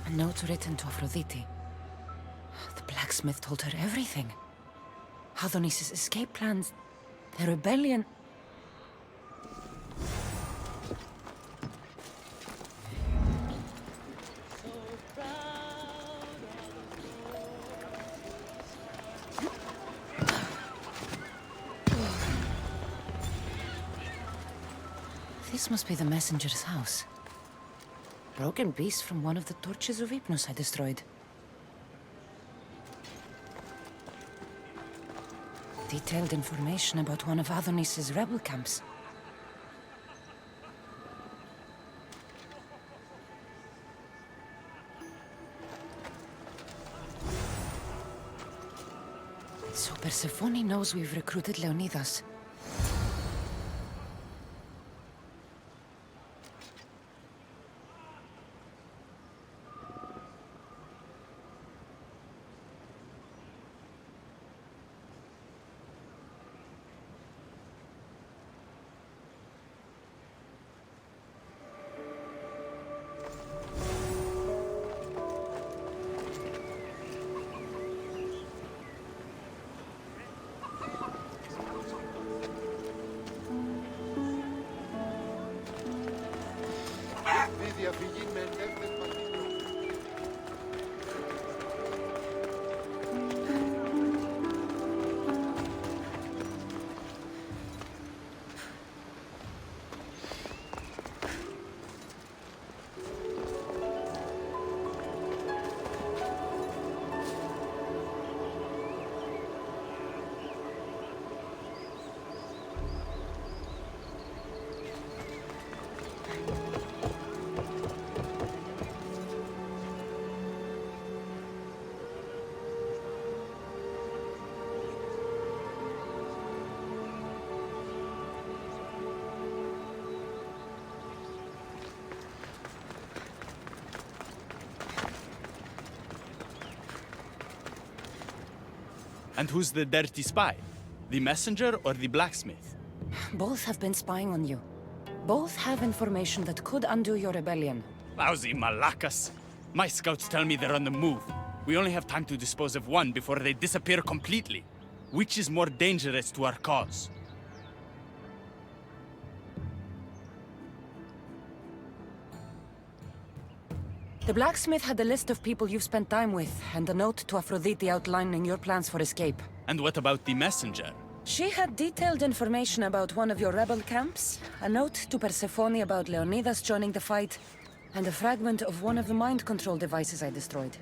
A note written to Aphrodite. The blacksmith told her everything. Adonis' escape plans, the rebellion. This must be the messenger's house. Broken piece from one of the torches of Hypnos I destroyed. Detailed information about one of Adonis's rebel camps. So Persephone knows we've recruited Leonidas. And who's the dirty spy? The messenger or the blacksmith? Both have been spying on you. Both have information that could undo your rebellion. Lousy malacas. My scouts tell me they're on the move. We only have time to dispose of one before they disappear completely. Which is more dangerous to our cause? The blacksmith had a list of people you've spent time with, and a note to Aphrodite outlining your plans for escape. And what about the messenger? She had detailed information about one of your rebel camps, a note to Persephone about Leonidas joining the fight, and a fragment of one of the mind control devices I destroyed.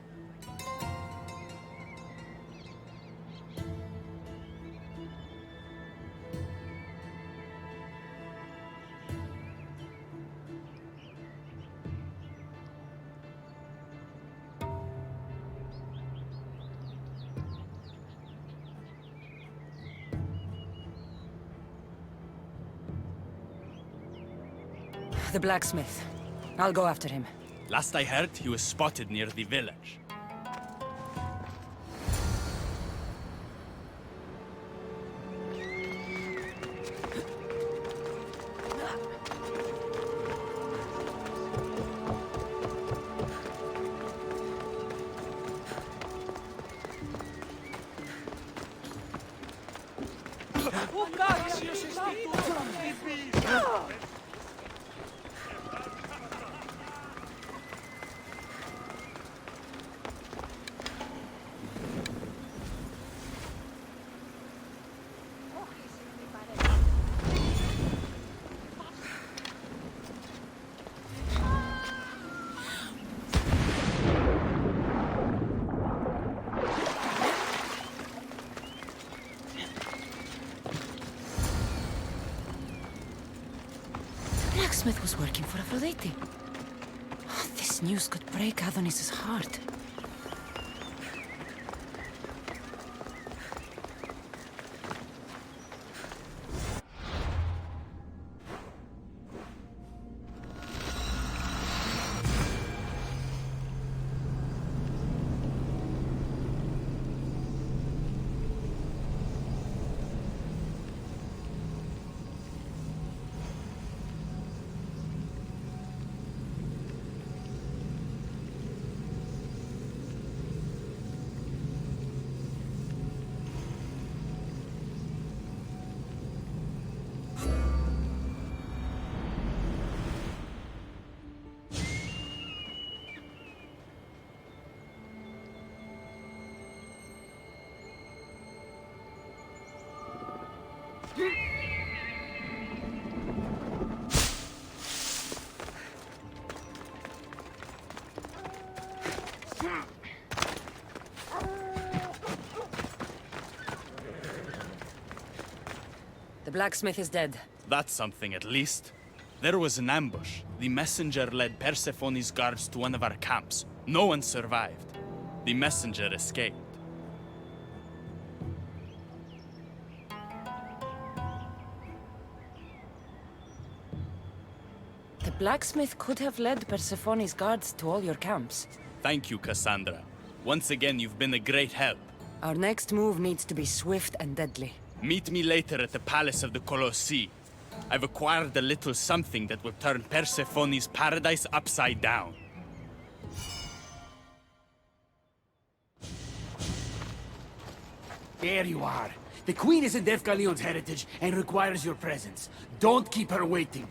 The blacksmith. I'll go after him. Last I heard, he was spotted near the village. The blacksmith was working for Aphrodite. Oh, this news could break Adonis's heart. The blacksmith is dead. That's something, at least. There was an ambush. The messenger led Persephone's guards to one of our camps. No one survived. The messenger escaped. The blacksmith could have led Persephone's guards to all your camps. Thank you, Cassandra. Once again, you've been a great help. Our next move needs to be swift and deadly. Meet me later at the Palace of the Colossi. I've acquired a little something that will turn Persephone's paradise upside down. There you are. The Queen is in Defgalion's heritage and requires your presence. Don't keep her waiting.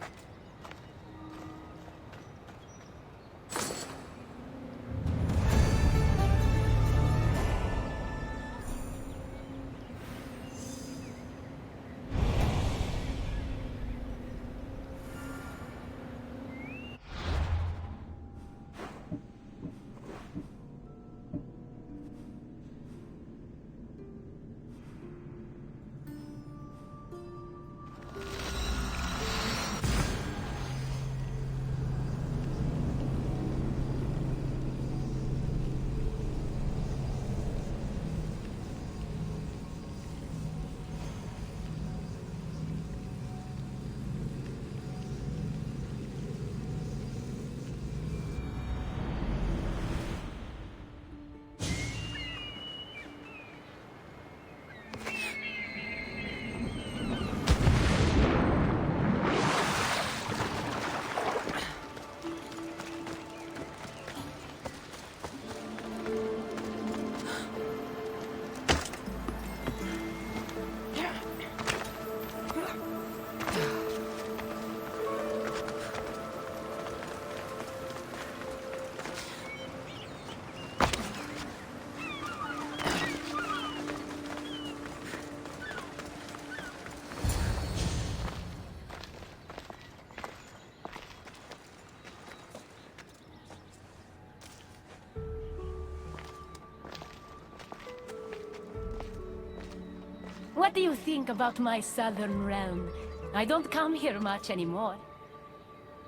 What do you think about my southern realm? I don't come here much anymore.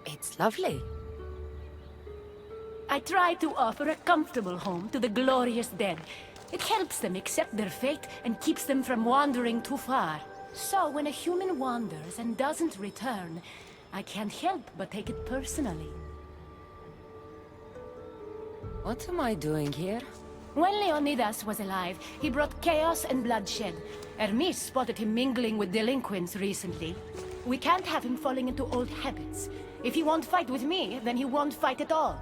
It's lovely. I try to offer a comfortable home to the glorious dead. It helps them accept their fate and keeps them from wandering too far. So when a human wanders and doesn't return, I can't help but take it personally. What am I doing here? When Leonidas was alive, he brought chaos and bloodshed. Hermes spotted him mingling with delinquents recently. We can't have him falling into old habits. If he won't fight with me, then he won't fight at all.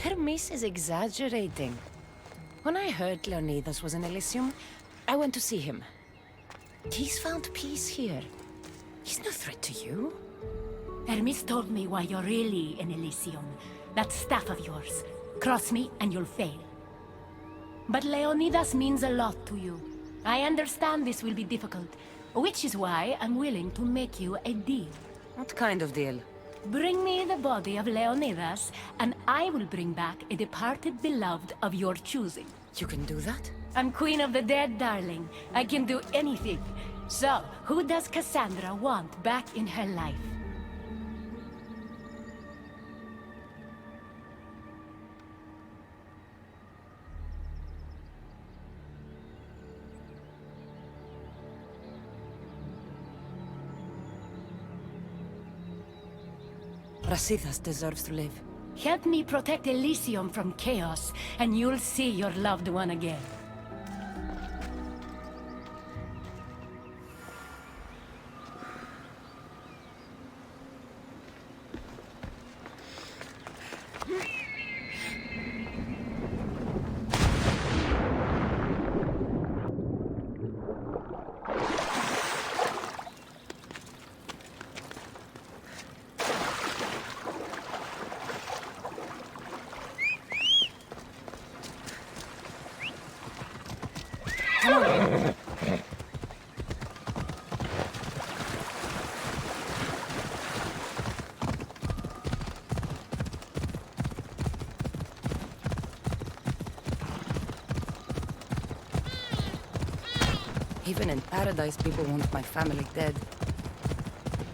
Hermes is exaggerating. When I heard Leonidas was in Elysium, I went to see him. He's found peace here. He's no threat to you. Hermes told me why you're really in Elysium. That staff of yours. Cross me and you'll fail. But Leonidas means a lot to you. I understand this will be difficult, which is why I'm willing to make you a deal. What kind of deal? Bring me the body of Leonidas, and I will bring back a departed beloved of your choosing. You can do that? I'm queen of the dead, darling. I can do anything. So, who does Cassandra want back in her life? Brasidas deserves to live. Help me protect Elysium from chaos, and you'll see your loved one again. Even in paradise, people want my family dead.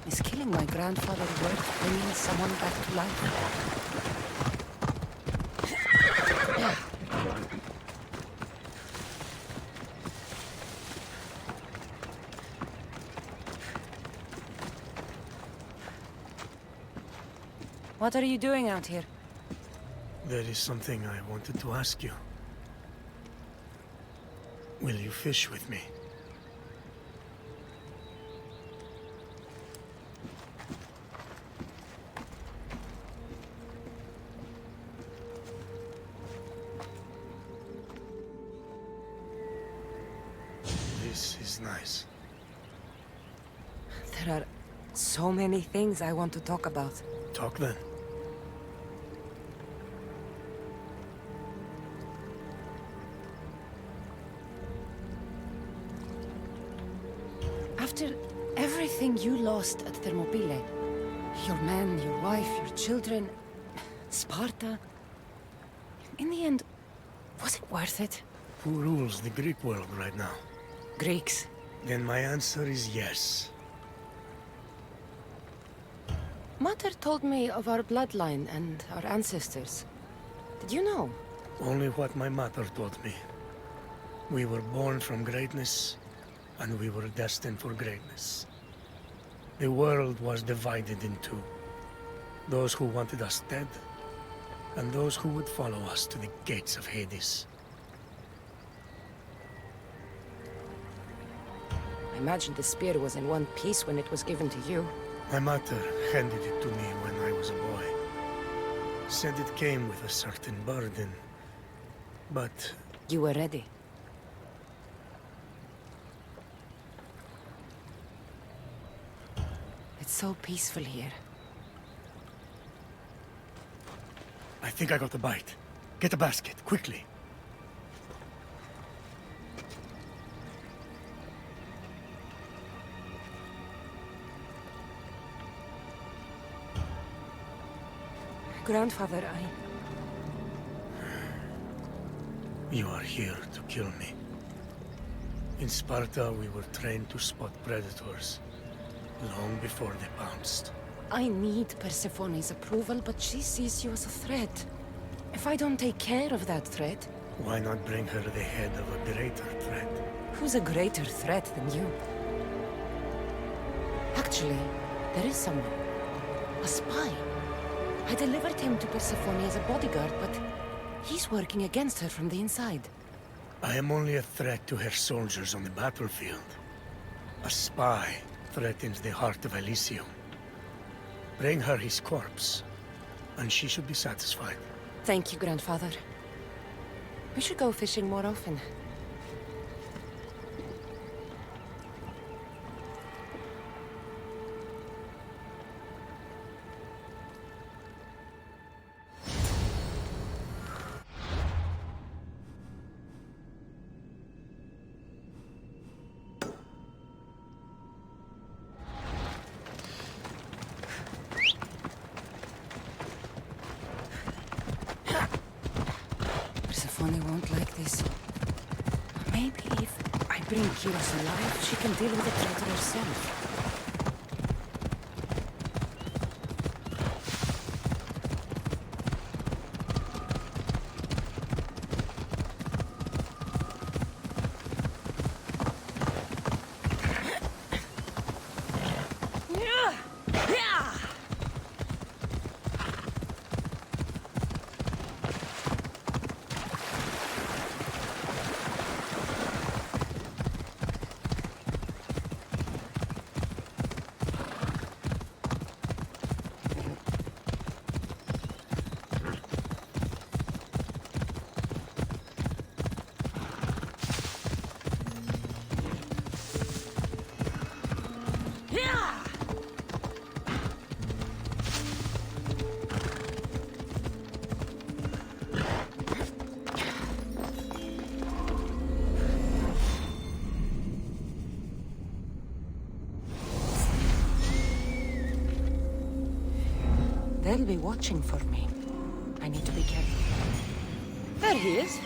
Is killing my grandfather worth bringing someone back to life? What are you doing out here? There is something I wanted to ask you. Will you fish with me? This is nice. There are so many things I want to talk about. Talk then. After everything you lost at Thermopylae, your men, your wife, your children, Sparta, in the end, was it worth it? Who rules the Greek world right now? Greeks. Then my answer is yes. Mater told me of our bloodline and our ancestors. Did you know? Only what my mother told me. We were born from greatness, and we were destined for greatness. The world was divided in two. Those who wanted us dead, and those who would follow us to the gates of Hades. I imagine the spear was in one piece when it was given to you. My mother handed it to me when I was a boy. Said it came with a certain burden, but... You were ready. It's so peaceful here. I think I got a bite. Get a basket, quickly. Grandfather, You are here to kill me. In Sparta, we were trained to spot predators long before they pounced. I need Persephone's approval, but she sees you as a threat. If I don't take care of that threat, Why not bring her the head of a greater threat? who's a greater threat than you? Actually, there is someone. A spy. I delivered him to Persephone as a bodyguard, but he's working against her from the inside. I am only a threat to her soldiers on the battlefield. A spy threatens the heart of Elysium. Bring her his corpse, and she should be satisfied. Thank you, Grandfather. We should go fishing more often. Persephone won't like this. Maybe if I bring Kyros alive, she can deal with the traitor herself. They'll be watching for me. I need to be careful. There he is.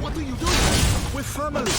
What are you doing? We're family.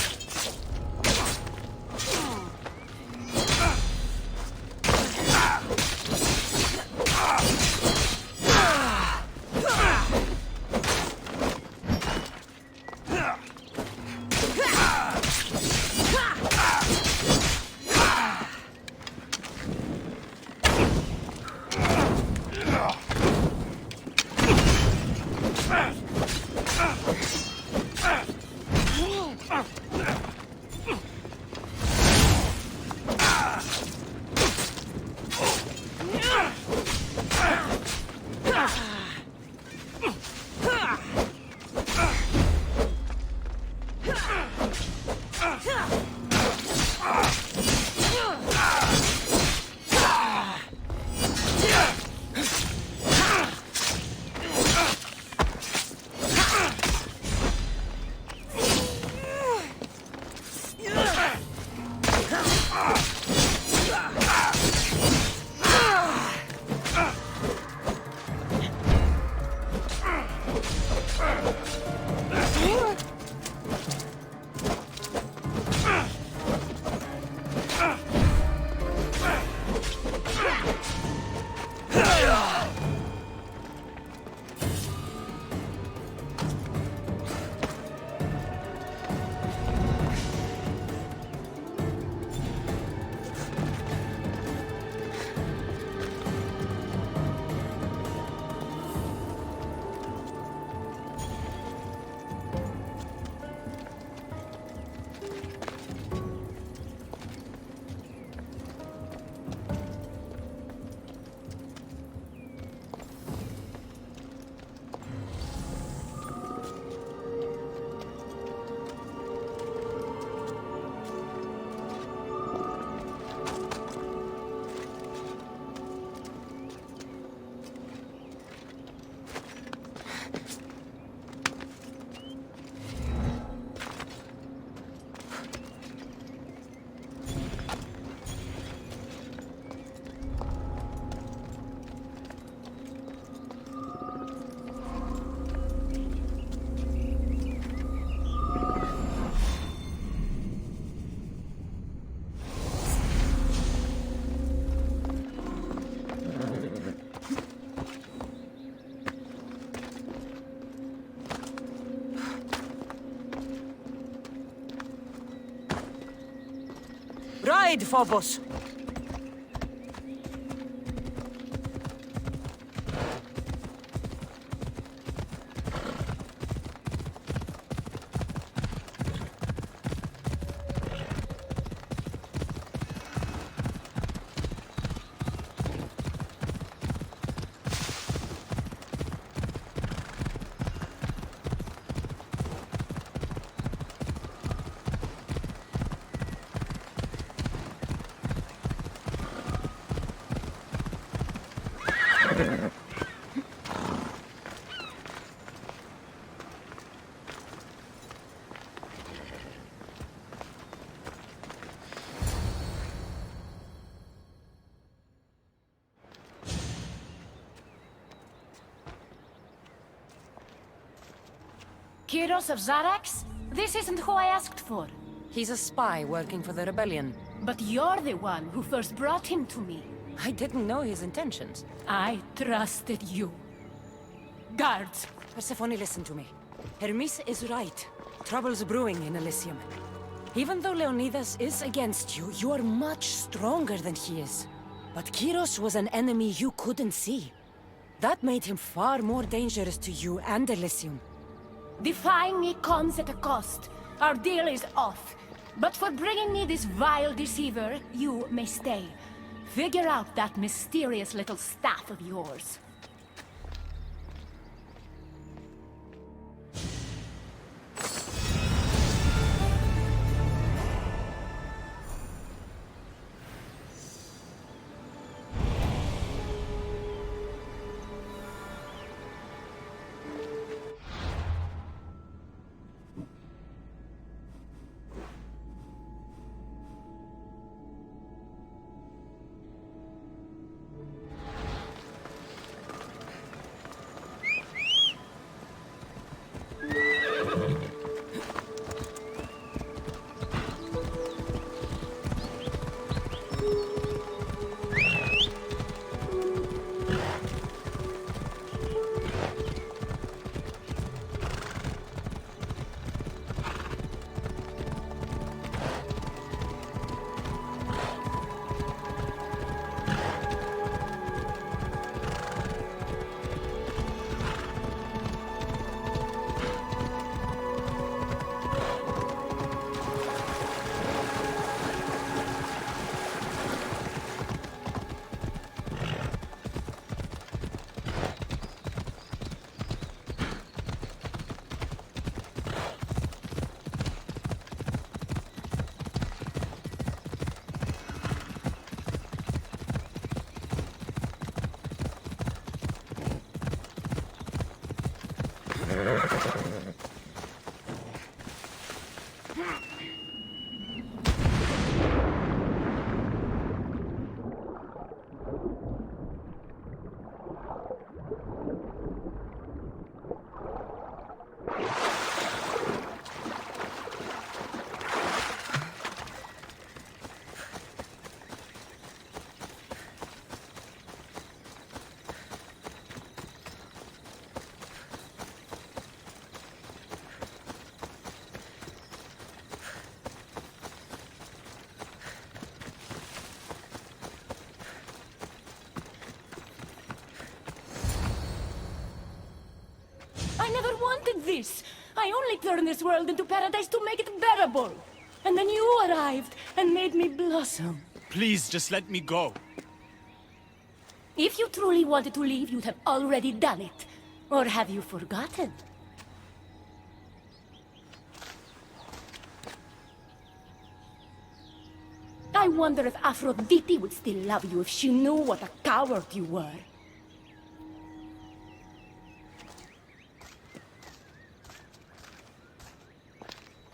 Ride, Phobos! Kyros of Zarax? This isn't who I asked for. He's a spy working for the rebellion. But you're the one who first brought him to me. I didn't know his intentions. I trusted you. Guards! Persephone, listen to me. Hermes is right. Trouble's brewing in Elysium. Even though Leonidas is against you, you are much stronger than he is. But Kyros was an enemy you couldn't see. That made him far more dangerous to you and Elysium. Defying me comes at a cost. Our deal is off. But for bringing me this vile deceiver, you may stay. Figure out that mysterious little staff of yours. I never wanted this! I only turned this world into paradise to make it bearable! And then you arrived and made me blossom. Please, just let me go. If you truly wanted to leave, you'd have already done it. Or have you forgotten? I wonder if Aphrodite would still love you if she knew what a coward you were.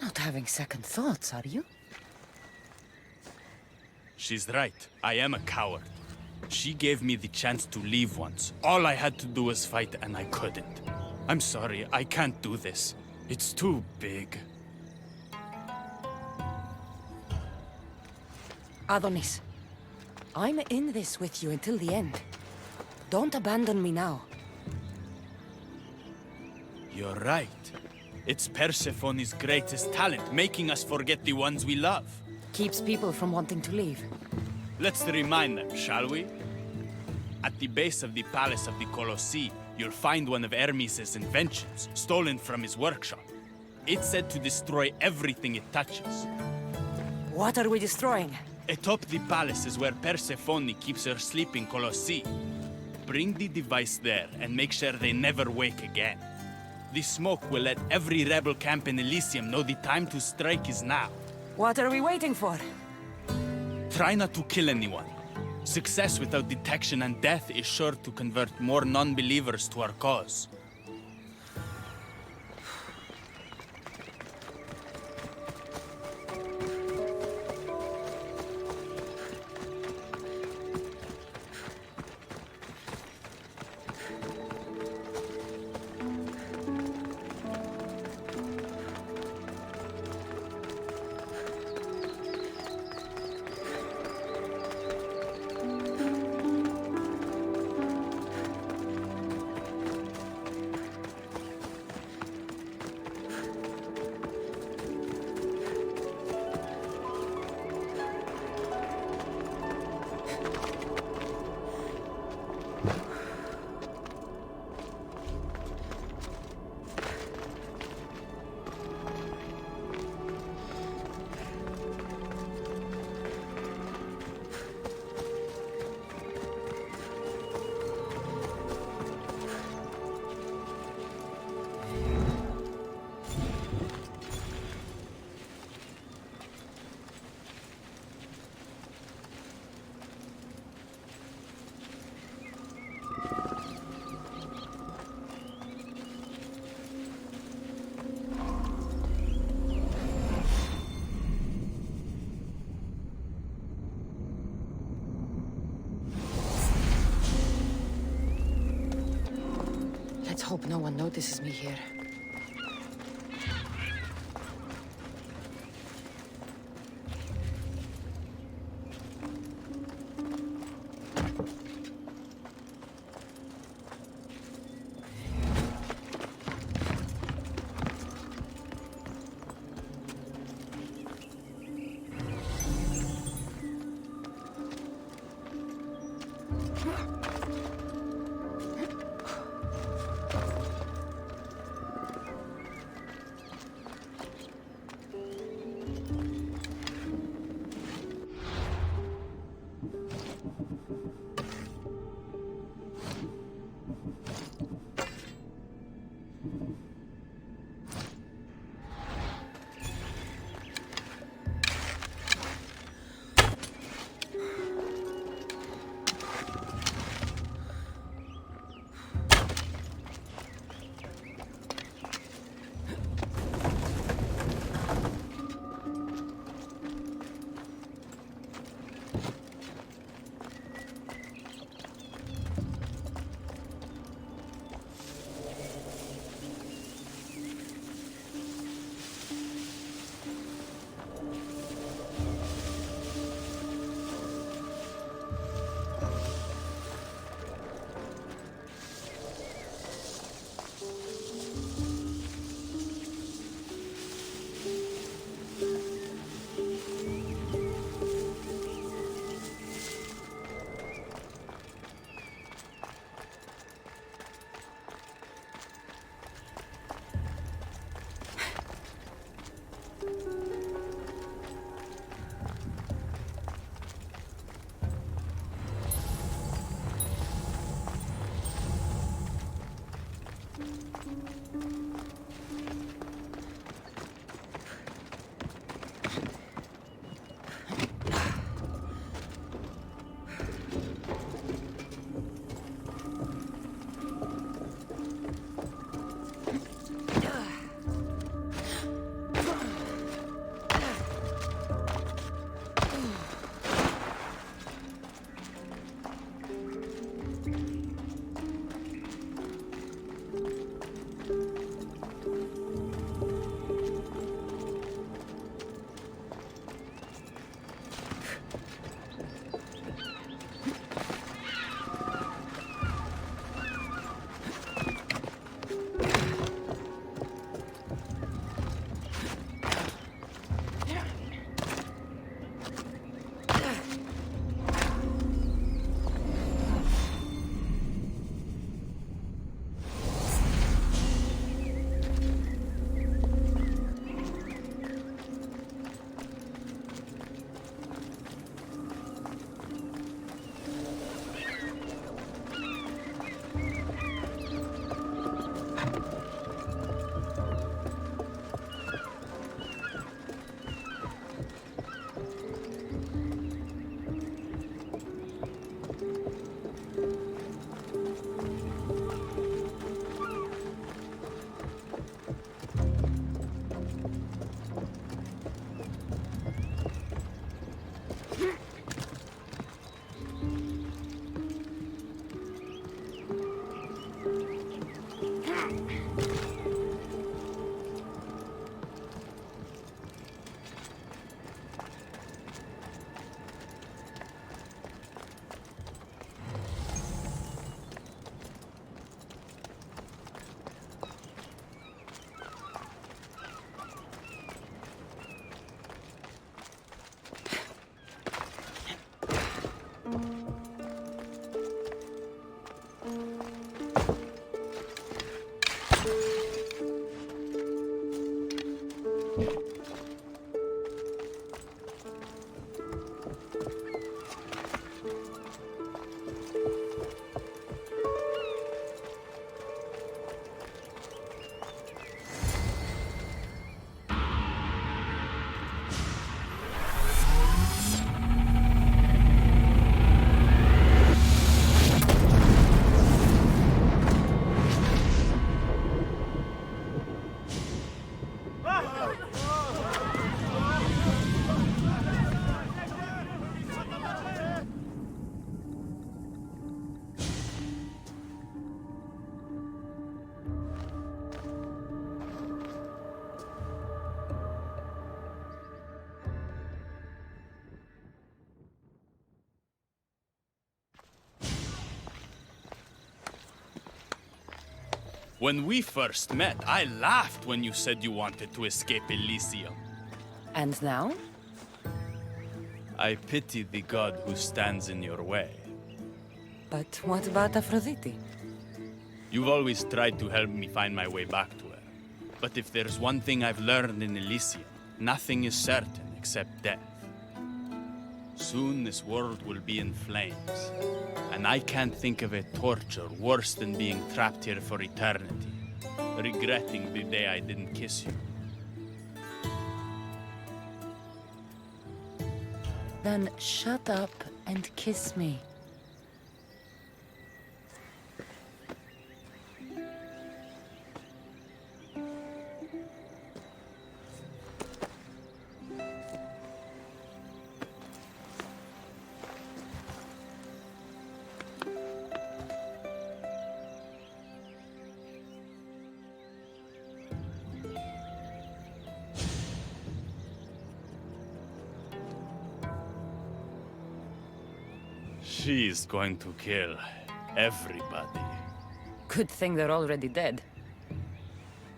Not having second thoughts, are you? She's right. I am a coward. She gave me the chance to leave once. All I had to do was fight, and I couldn't. I'm sorry, I can't do this. It's too big. Adonis, I'm in this with you until the end. Don't abandon me now. You're right. It's Persephone's greatest talent, making us forget the ones we love. keeps people from wanting to leave. Let's remind them, shall we? At the base of the Palace of the Colossi, you'll find one of Hermes' inventions, stolen from his workshop. It's said to destroy everything it touches. What are we destroying? Atop the palace is where Persephone keeps her sleeping Colossi. Bring the device there and make sure they never wake again. The smoke will let every rebel camp in Elysium know the time to strike is now. What are we waiting for? Try not to kill anyone. Success without detection and death is sure to convert more non-believers to our cause. Let's hope no one notices me here. When we first met, I laughed when you said you wanted to escape Elysium. And now? I pity the god who stands in your way. But what about Aphrodite? You've always tried to help me find my way back to her. But if there's one thing I've learned in Elysium, nothing is certain except death. Soon this world will be in flames. And I can't think of a torture worse than being trapped here for eternity, regretting the day I didn't kiss you. Then shut up and kiss me. She's going to kill everybody. Good thing they're already dead.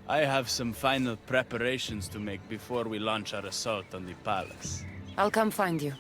I have some final preparations to make before we launch our assault on the palace. I'll come find you.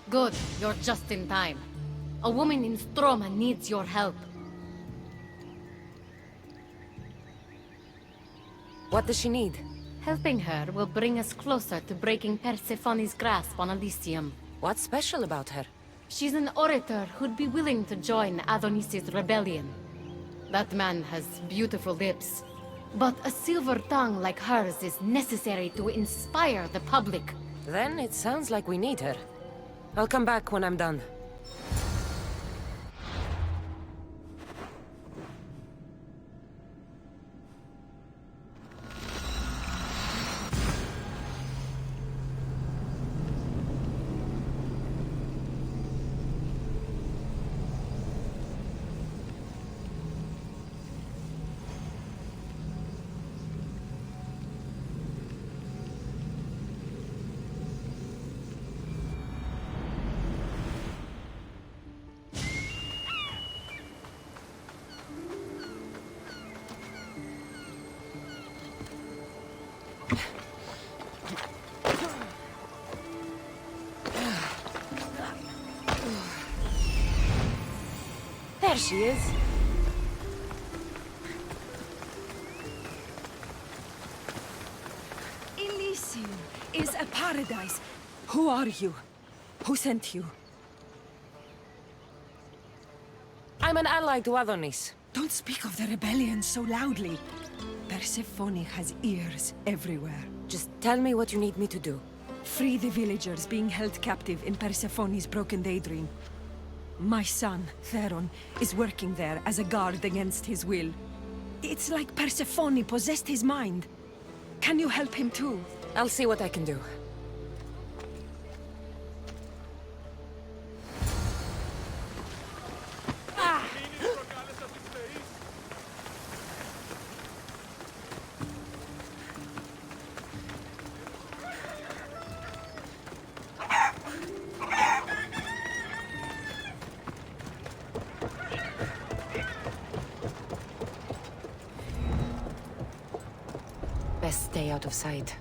Good, you're just in time. A woman in Stroma needs your help. What does she need? Helping her will bring us closer to breaking Persephone's grasp on Elysium. What's special about her? She's an orator who'd be willing to join Adonis's rebellion. That man has beautiful lips, but a silver tongue like hers is necessary to inspire the public. Then it sounds like we need her. I'll come back when I'm done. There she is. Elysium is a paradise. Who are you? Who sent you? I'm an ally to Adonis. Don't speak of the rebellion so loudly. Persephone has ears everywhere. Just tell me what you need me to do. Free the villagers being held captive in Persephone's broken daydream. My son, Theron, is working there as a guard against his will. It's like Persephone possessed his mind. Can you help him too? I'll see what I can do. Best stay out of sight.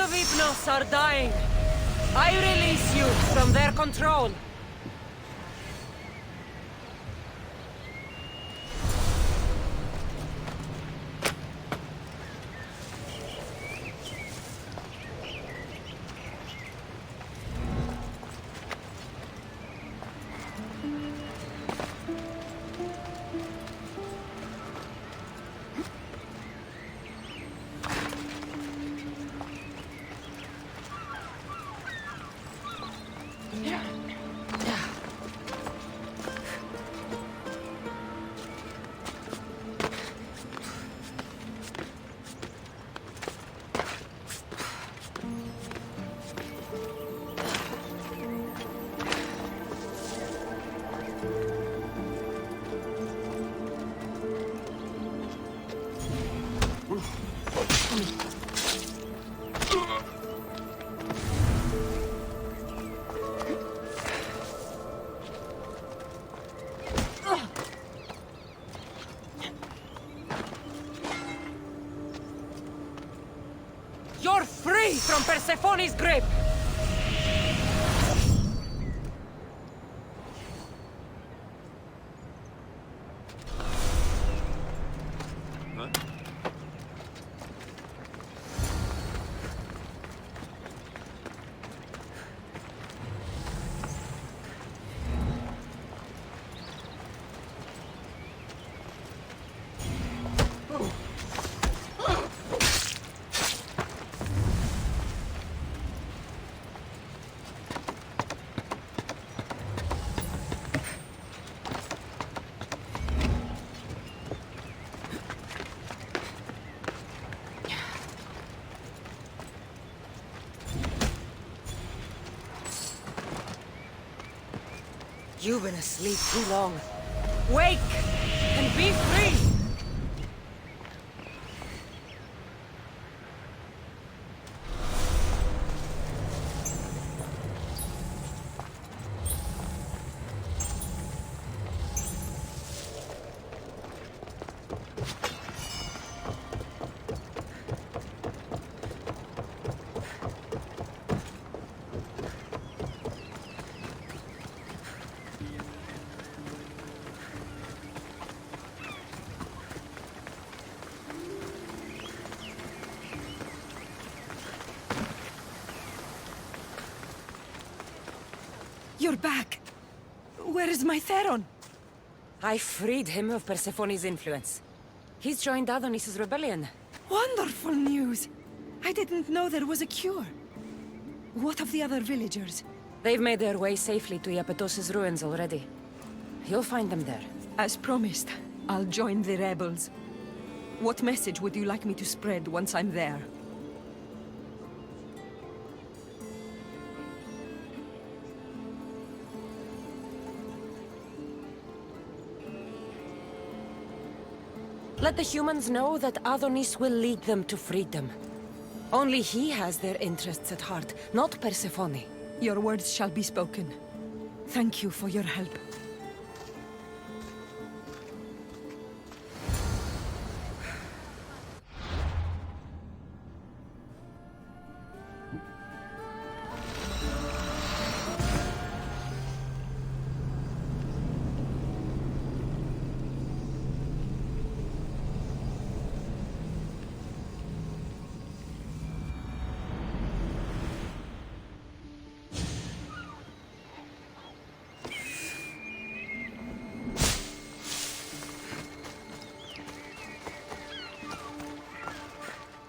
of Hypnos are dying. I release you from their control. You're free from Persephone's grip! You've been asleep too long. Wake and be free! You're back! Where is my Theron? I freed him of Persephone's influence. He's joined Adonis's rebellion. Wonderful news! I didn't know there was a cure. What of the other villagers? They've made their way safely to Iapetos' ruins already. You'll find them there. As promised, I'll join the rebels. What message would you like me to spread once I'm there? Let the humans know that Adonis will lead them to freedom. Only he has their interests at heart, not Persephone. Your words shall be spoken. Thank you for your help.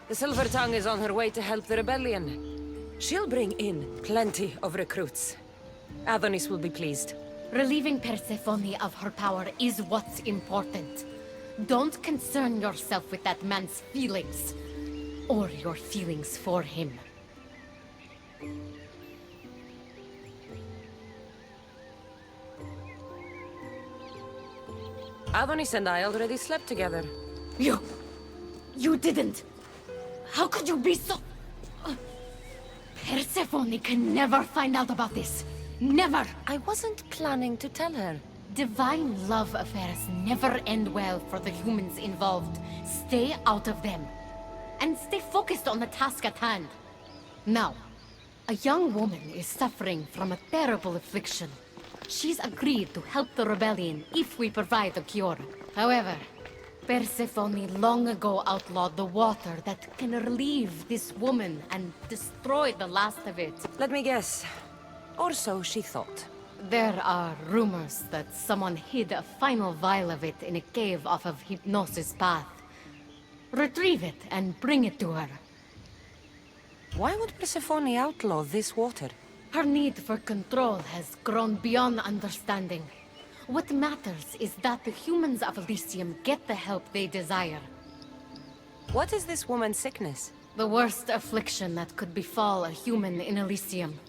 The Silver Tongue is on her way to help the rebellion. She'll bring in plenty of recruits. Adonis will be pleased. Relieving Persephone of her power is what's important. Don't concern yourself with that man's feelings. Or your feelings for him. Adonis and I already slept together. You didn't! How could you be so... Persephone can never find out about this. Never! I wasn't planning to tell her. Divine love affairs never end well for the humans involved. Stay out of them. And stay focused on the task at hand. Now, a young woman is suffering from a terrible affliction. She's agreed to help the rebellion if we provide a cure. However, Persephone long ago outlawed the water that can relieve this woman and destroy the last of it. Let me guess. Or so she thought. There are rumors that someone hid a final vial of it in a cave off of Hypnosis Path. Retrieve it and bring it to her. Why would Persephone outlaw this water? Her need for control has grown beyond understanding. What matters is that the humans of Elysium get the help they desire. What is this woman's sickness? The worst affliction that could befall a human in Elysium.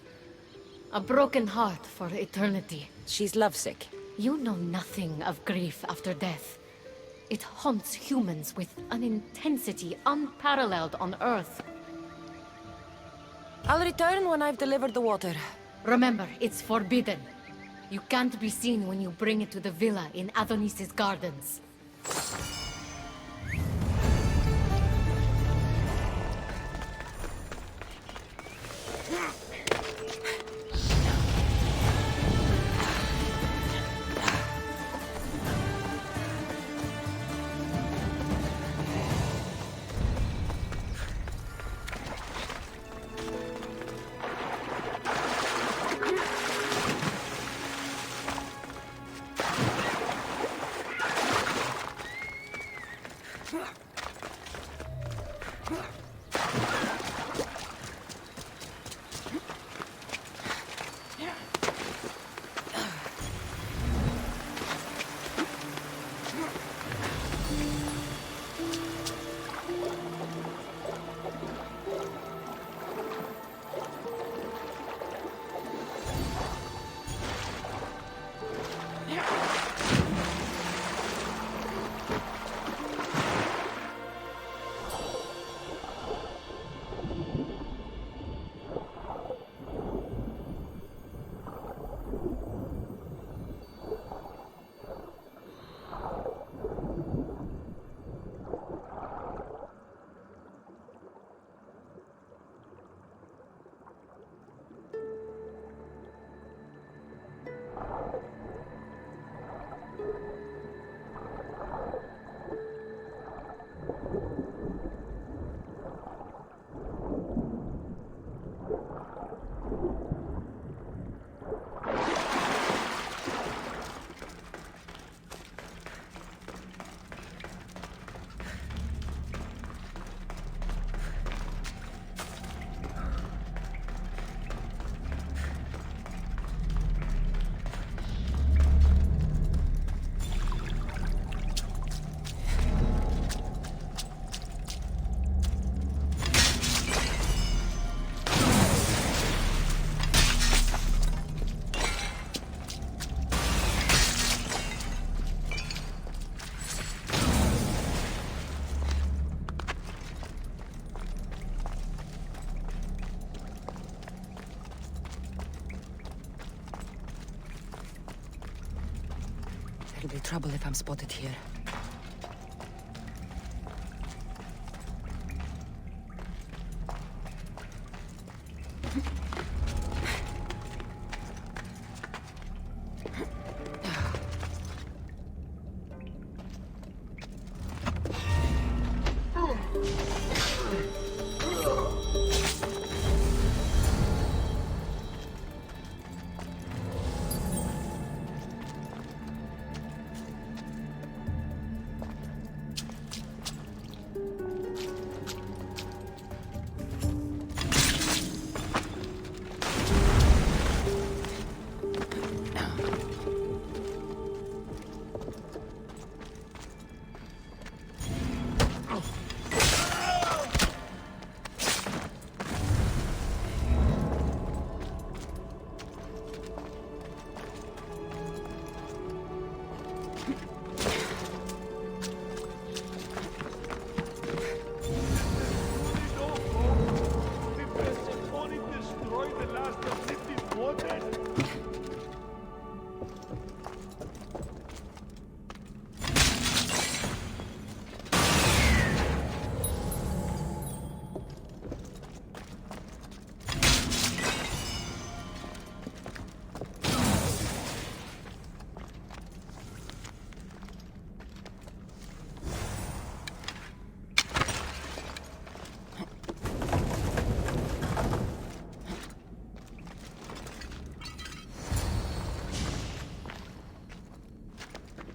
A broken heart for eternity. She's lovesick. You know nothing of grief after death. It haunts humans with an intensity unparalleled on Earth. I'll return when I've delivered the water. Remember, it's forbidden. You can't be seen when you bring it to the villa in Adonis's gardens. There'll be trouble if I'm spotted here.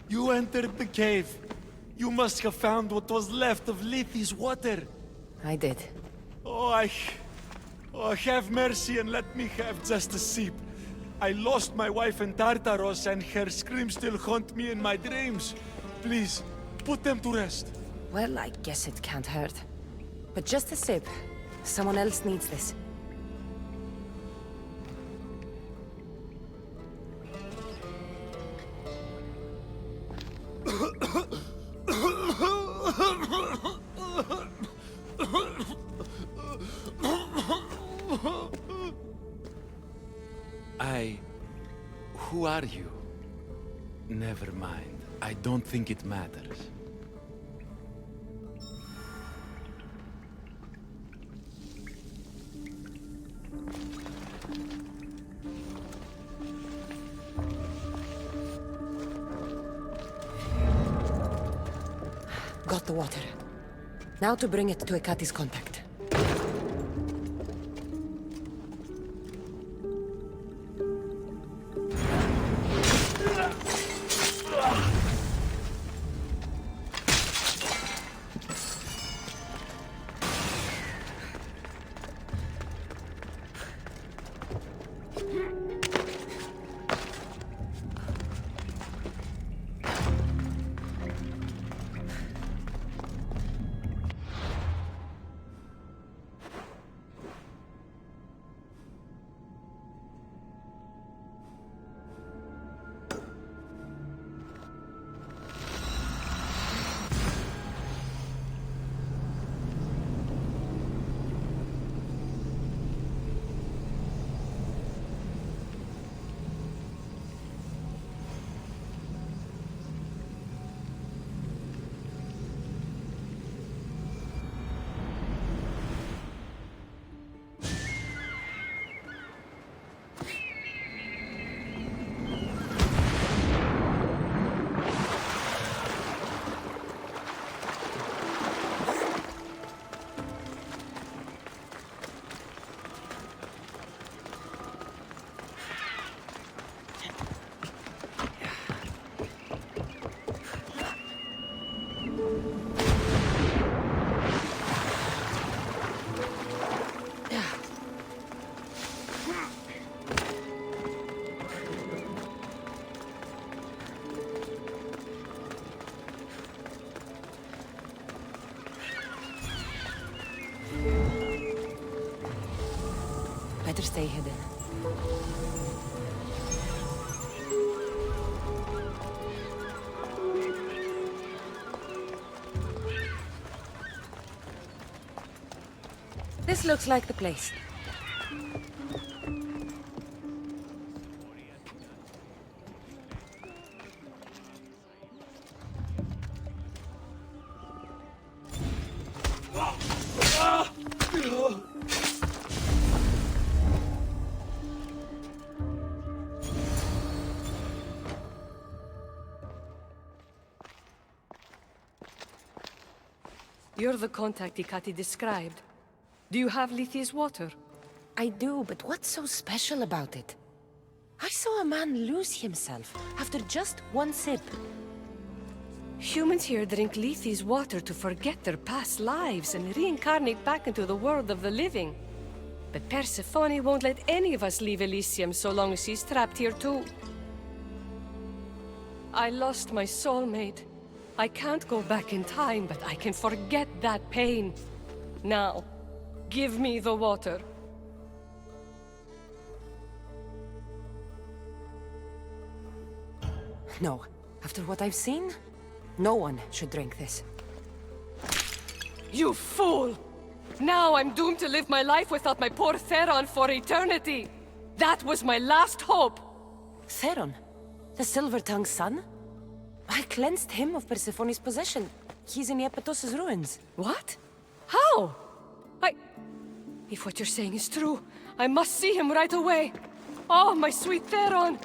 You entered the cave. You must have found what was left of Lethe's water. I did. Oh, have mercy and let me have just a sip. I lost my wife in Tartaros and her screams still haunt me in my dreams. Please, put them to rest. Well, I guess it can't hurt. But just a sip. Someone else needs this. Who are you? Never mind. I don't think it matters. Got the water. Now to bring it to Ekati's contact. Better stay hidden. This looks like the place. You're the contact Ikati described. Do you have Lethe's water? I do, but what's so special about it? I saw a man lose himself after just one sip. Humans here drink Lethe's water to forget their past lives and reincarnate back into the world of the living. But Persephone won't let any of us leave Elysium so long as she's trapped here too. I lost my soulmate. I can't go back in time, but I can forget that pain. Now, give me the water. No. After what I've seen, no one should drink this. You fool! Now I'm doomed to live my life without my poor Theron for eternity! That was my last hope! Theron? The Silver-Tongue's son? I cleansed him of Persephone's possession. He's in Iapetos' ruins. What? How? If what you're saying is true, I must see him right away! Oh, my sweet Theron!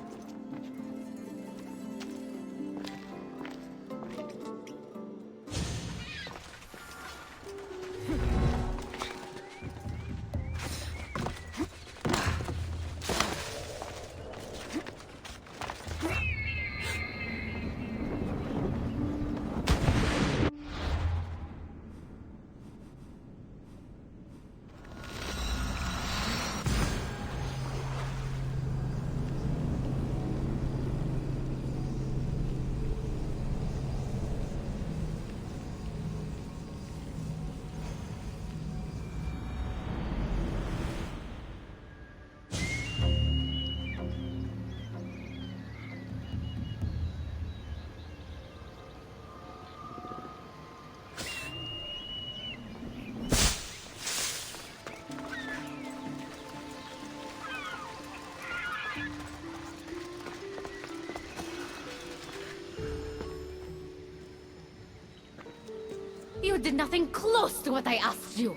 did nothing close to what I asked you.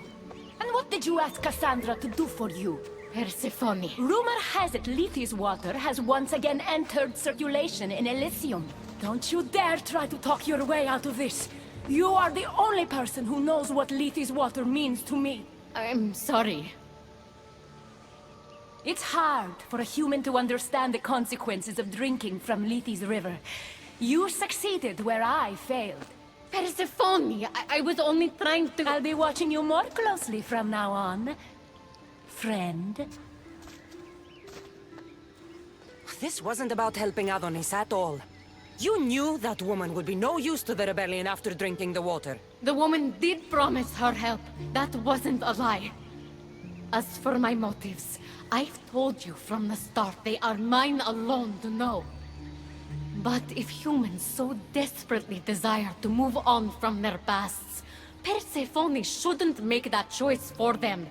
And what did you ask Cassandra to do for you? Persephone. Rumor has it Lethe's water has once again entered circulation in Elysium. Don't you dare try to talk your way out of this. You are the only person who knows what Lethe's water means to me. I'm sorry. It's hard for a human to understand the consequences of drinking from Lethe's river. You succeeded where I failed. Persephone, I was only trying to... I'll be watching you more closely from now on, friend. This wasn't about helping Adonis at all. You knew that woman would be no use to the rebellion after drinking the water. The woman did promise her help. That wasn't a lie. As for my motives, I've told you from the start they are mine alone to know. But if humans so desperately desire to move on from their pasts, Persephone shouldn't make that choice for them.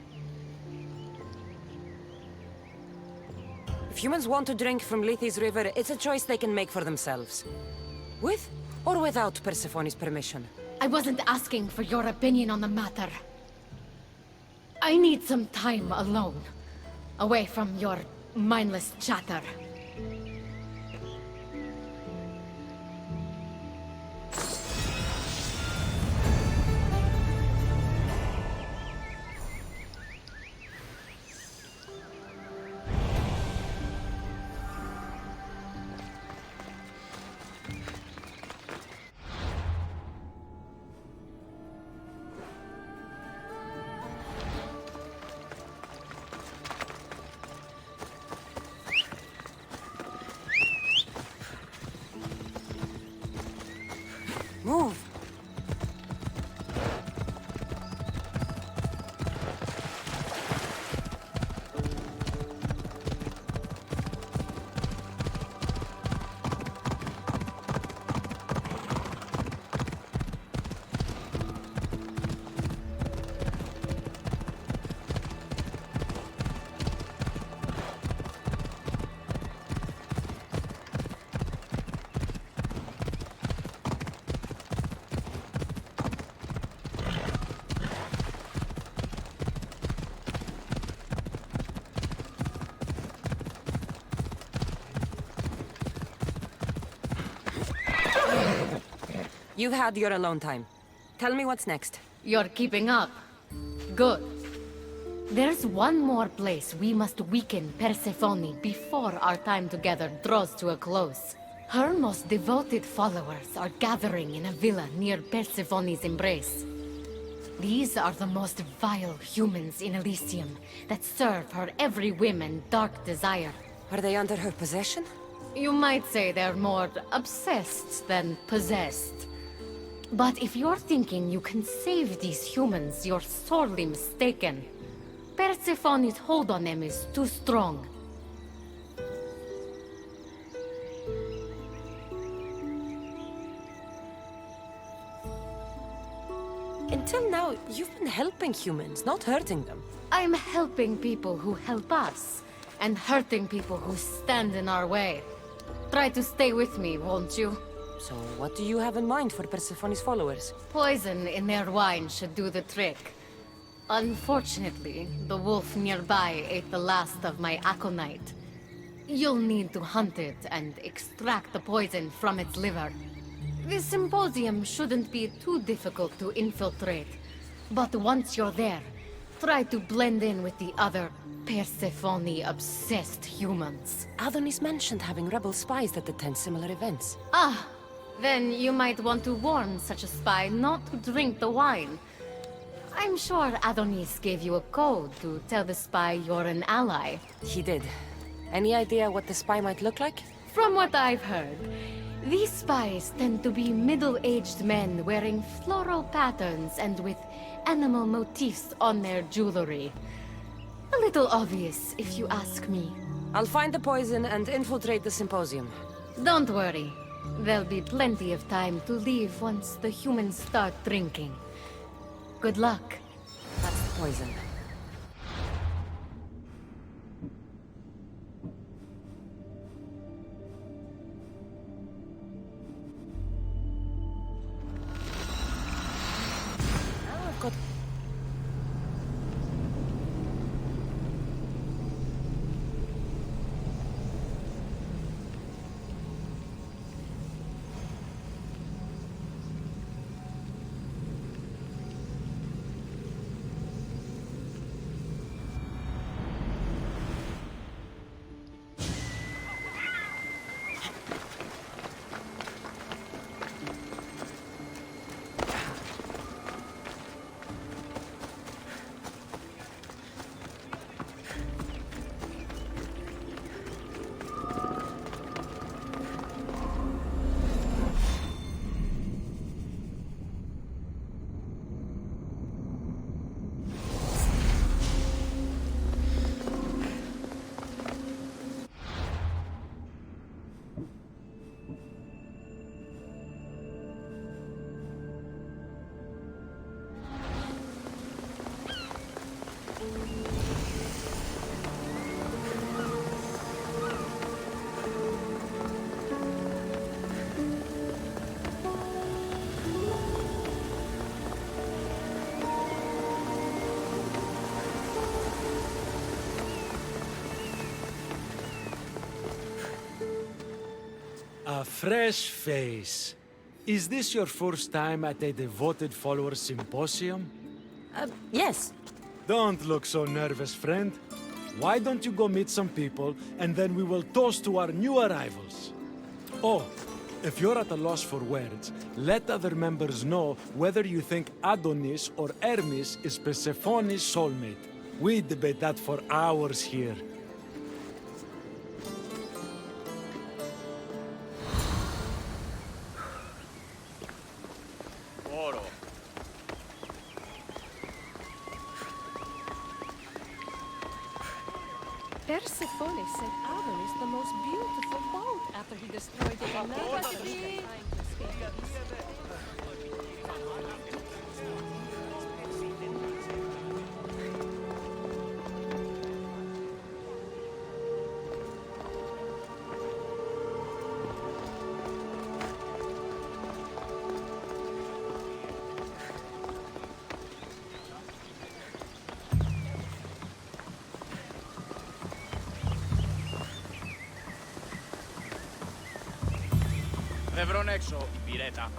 If humans want to drink from Lethe's river, it's a choice they can make for themselves. With or without Persephone's permission. I wasn't asking for your opinion on the matter. I need some time alone, away from your mindless chatter. Move! You've had your alone time. Tell me what's next. You're keeping up. Good. There's one more place we must weaken Persephone before our time together draws to a close. Her most devoted followers are gathering in a villa near Persephone's embrace. These are the most vile humans in Elysium that serve her every whim and dark desire. Are they under her possession? You might say they're more obsessed than possessed. But if you're thinking you can save these humans, you're sorely mistaken. Persephone's hold on them is too strong. Until now, you've been helping humans, not hurting them. I'm helping people who help us, and hurting people who stand in our way. Try to stay with me, won't you? So what do you have in mind for Persephone's followers? Poison in their wine should do the trick. Unfortunately, the wolf nearby ate the last of my aconite. You'll need to hunt it and extract the poison from its liver. This symposium shouldn't be too difficult to infiltrate. But once you're there, try to blend in with the other Persephone-obsessed humans. Adonis mentioned having rebel spies that attend similar events. Ah, then you might want to warn such a spy not to drink the wine. I'm sure Adonis gave you a code to tell the spy you're an ally. He did. Any idea what the spy might look like? From what I've heard, these spies tend to be middle-aged men wearing floral patterns and with animal motifs on their jewelry. A little obvious, if you ask me. I'll find the poison and infiltrate the symposium. Don't worry. There'll be plenty of time to leave once the humans start drinking. Good luck. That's the poison. A fresh face. Is this your first time at a devoted follower symposium? Yes. Don't look so nervous, friend. Why don't you go meet some people, and then we will toast to our new arrivals? Oh, if you're at a loss for words, let other members know whether you think Adonis or Hermes is Persephone's soulmate. We debate that for hours here. Oro. Persephone said Adonis the most beautiful boat after he destroyed the Odyssey. Δεν βρω έξω, υπηρέτα.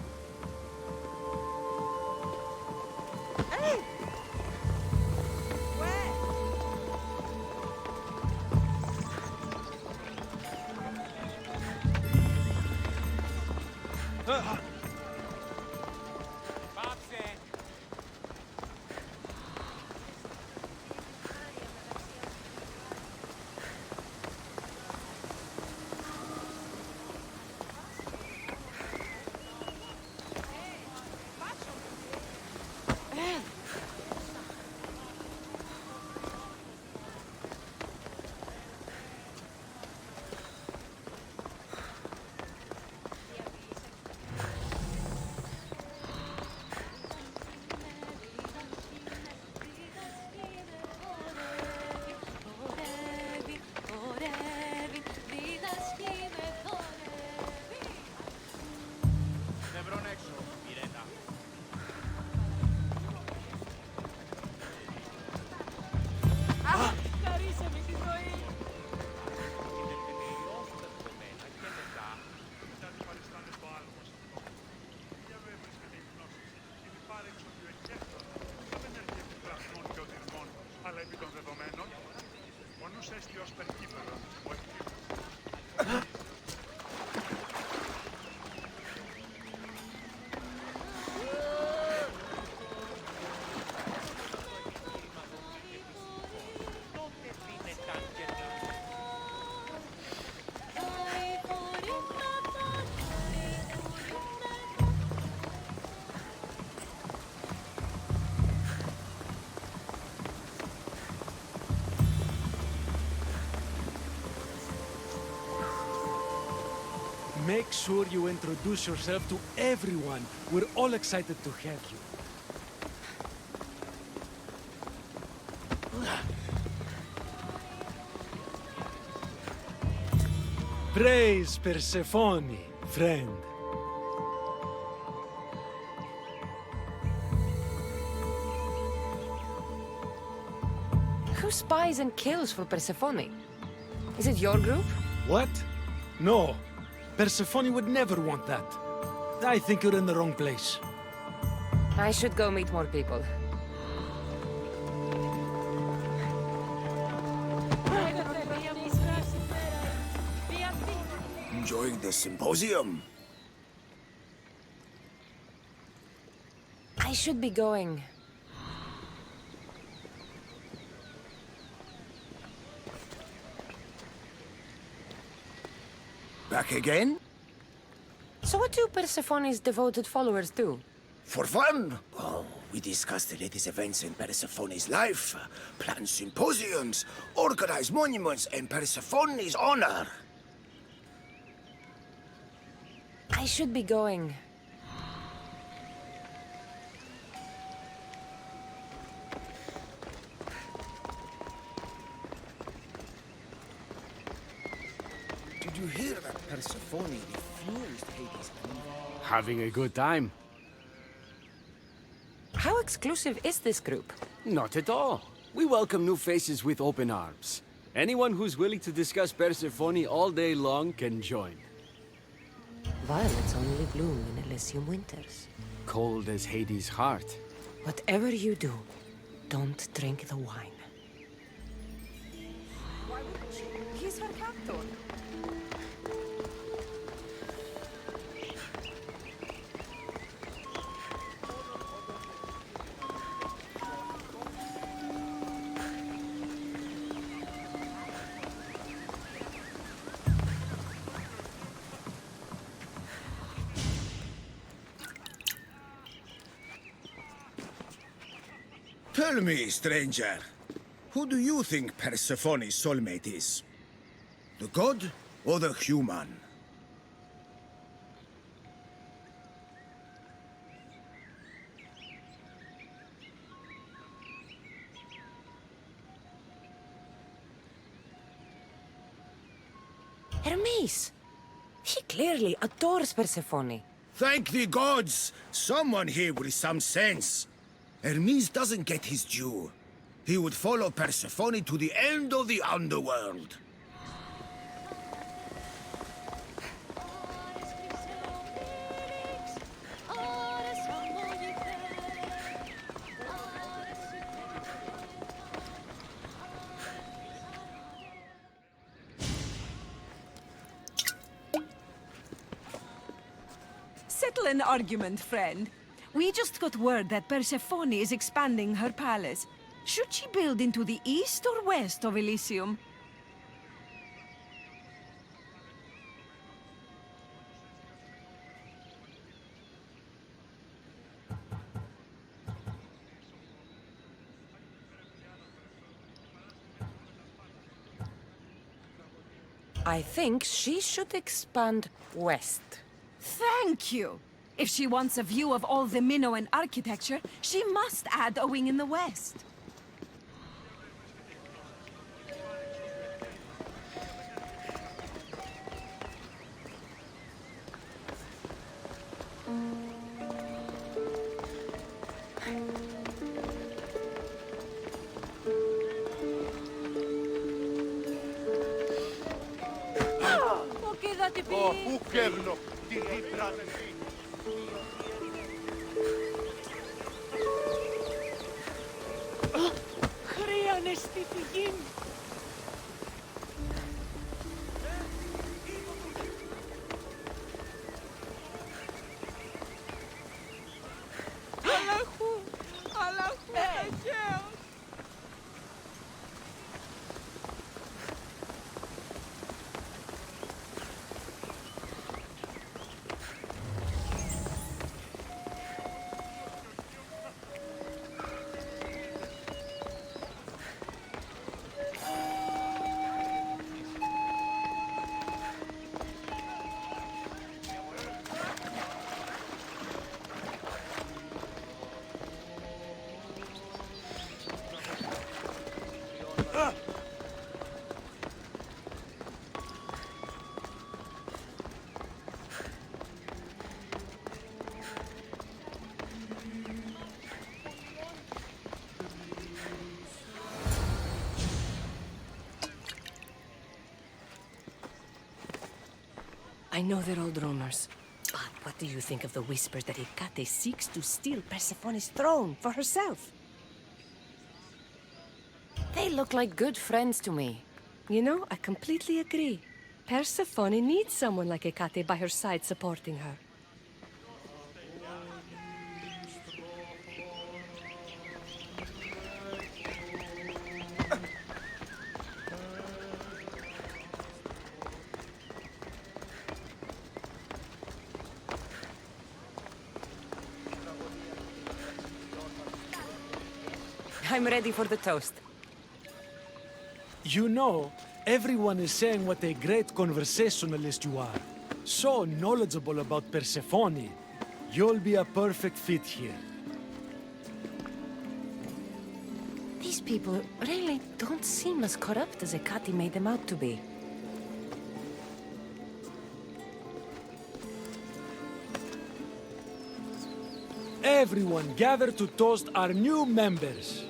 Make sure you introduce yourself to everyone. We're all excited to have you. Praise Persephone, friend. Who spies and kills for Persephone? Is it your group? What? No. Persephone would never want that. I think you're in the wrong place. I should go meet more people. Enjoying the symposium? I should be going. Back again? So what do Persephone's devoted followers do? For fun? Oh, we discuss the latest events in Persephone's life, plan symposiums, organize monuments in Persephone's honor. I should be going. Did you hear that Persephone refused Hades' plea? Having a good time? How exclusive is this group? Not at all. We welcome new faces with open arms. Anyone who's willing to discuss Persephone all day long can join. Violets only bloom in Elysium winters. Cold as Hades' heart. Whatever you do, don't drink the wine. Why wouldn't she? He's her captor. Tell me, stranger, who do you think Persephone's soulmate is? The god or the human? Hermes! He clearly adores Persephone. Thank the gods! Someone here with some sense. Hermes doesn't get his due. He would follow Persephone to the end of the underworld. Settle an argument, friend. We just got word that Persephone is expanding her palace. Should she build into the east or west of Elysium? I think she should expand west. Thank you! If she wants a view of all the Minoan architecture, she must add a wing in the west. I know they're old rumors, but what do you think of the whispers that Hecate seeks to steal Persephone's throne for herself? They look like good friends to me. You know, I completely agree. Persephone needs someone like Hecate by her side supporting her. I'm ready for the toast. You know, everyone is saying what a great conversationalist you are. So knowledgeable about Persephone. You'll be a perfect fit here. These people really don't seem as corrupt as Hecate made them out to be. Everyone gather to toast our new members.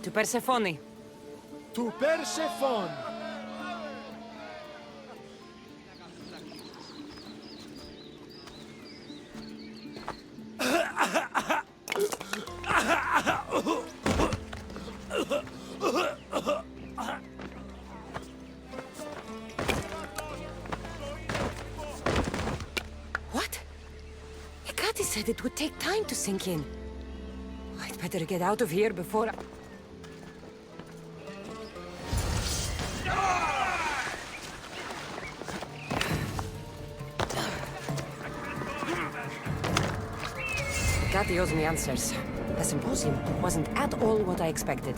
To Persephone. To Persephone! What? Hecate said it would take time to sink in. I'd better get out of here before Hecate owes me answers. The symposium wasn't at all what I expected.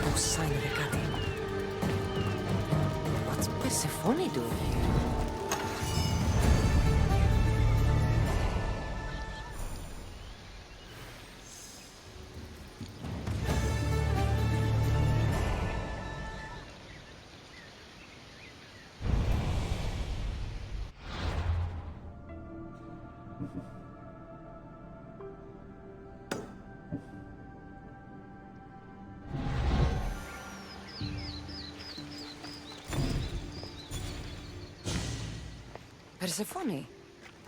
No sign of Hecate. What's Persephone doing here? Persephone,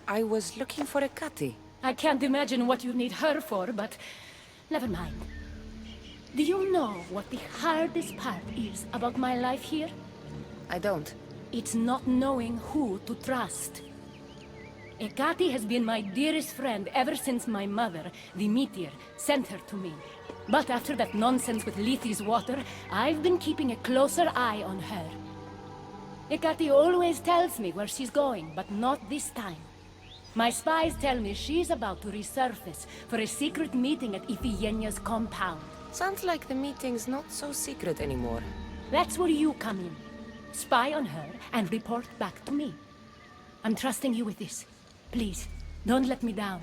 I was looking for Hecate. I can't imagine what you need her for, but never mind. Do you know what the hardest part is about my life here? I don't. It's not knowing who to trust. Hecate has been my dearest friend ever since my mother, the meteor, sent her to me. But after that nonsense with Lethe's water, I've been keeping a closer eye on her. Hecate always tells me where she's going, but not this time. My spies tell me she's about to resurface for a secret meeting at Iphigenia's compound. Sounds like the meeting's not so secret anymore. That's where you come in. Spy on her and report back to me. I'm trusting you with this. Please, don't let me down.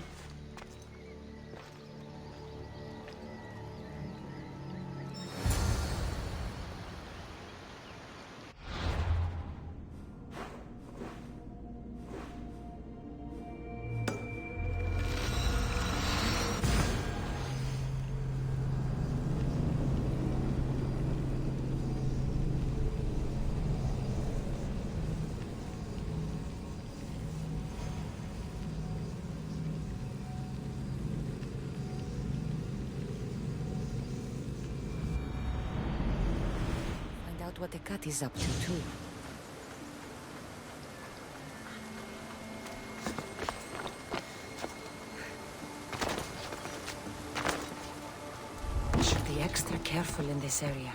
What Hecate's up to, too. Should be extra careful in this area.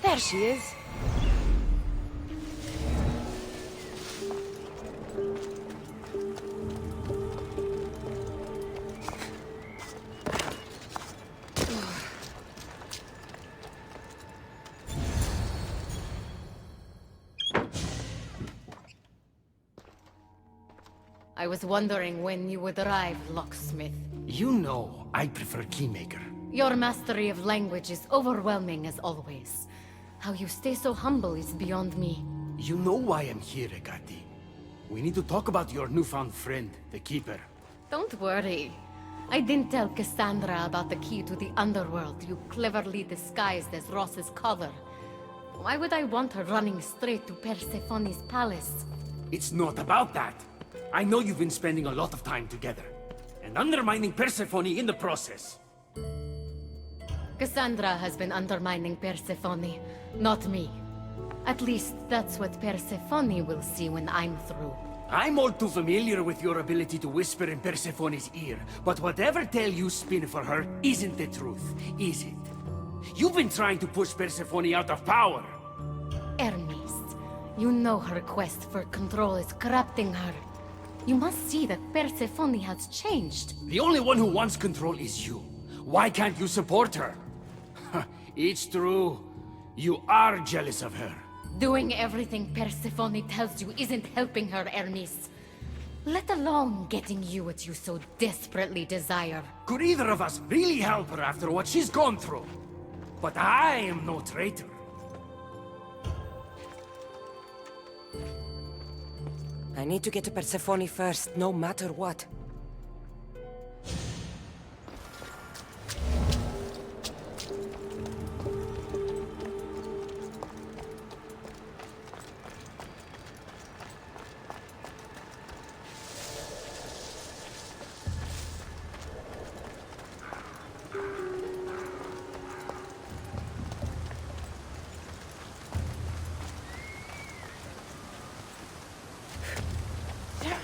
There she is. I was wondering when you would arrive, locksmith. You know, I prefer Keymaker. Your mastery of language is overwhelming as always. How you stay so humble is beyond me. You know why I'm here, Hecate. We need to talk about your newfound friend, the Keeper. Don't worry. I didn't tell Cassandra about the key to the underworld you cleverly disguised as Ross's cover. Why would I want her running straight to Persephone's palace? It's not about that. I know you've been spending a lot of time together, and undermining Persephone in the process. Cassandra has been undermining Persephone, not me. At least that's what Persephone will see when I'm through. I'm all too familiar with your ability to whisper in Persephone's ear, but whatever tale you spin for her isn't the truth, is it? You've been trying to push Persephone out of power. Hermes, you know her quest for control is corrupting her. You must see that Persephone has changed. The only one who wants control is you. Why can't you support her? It's true. You are jealous of her. Doing everything Persephone tells you isn't helping her, Hermes. Let alone getting you what you so desperately desire. Could either of us really help her after what she's gone through? But I am no traitor. I need to get to Persephone first, no matter what.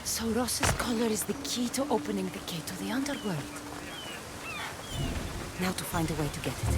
So Ross's collar is the key to opening the gate to the underworld. Now to find a way to get it.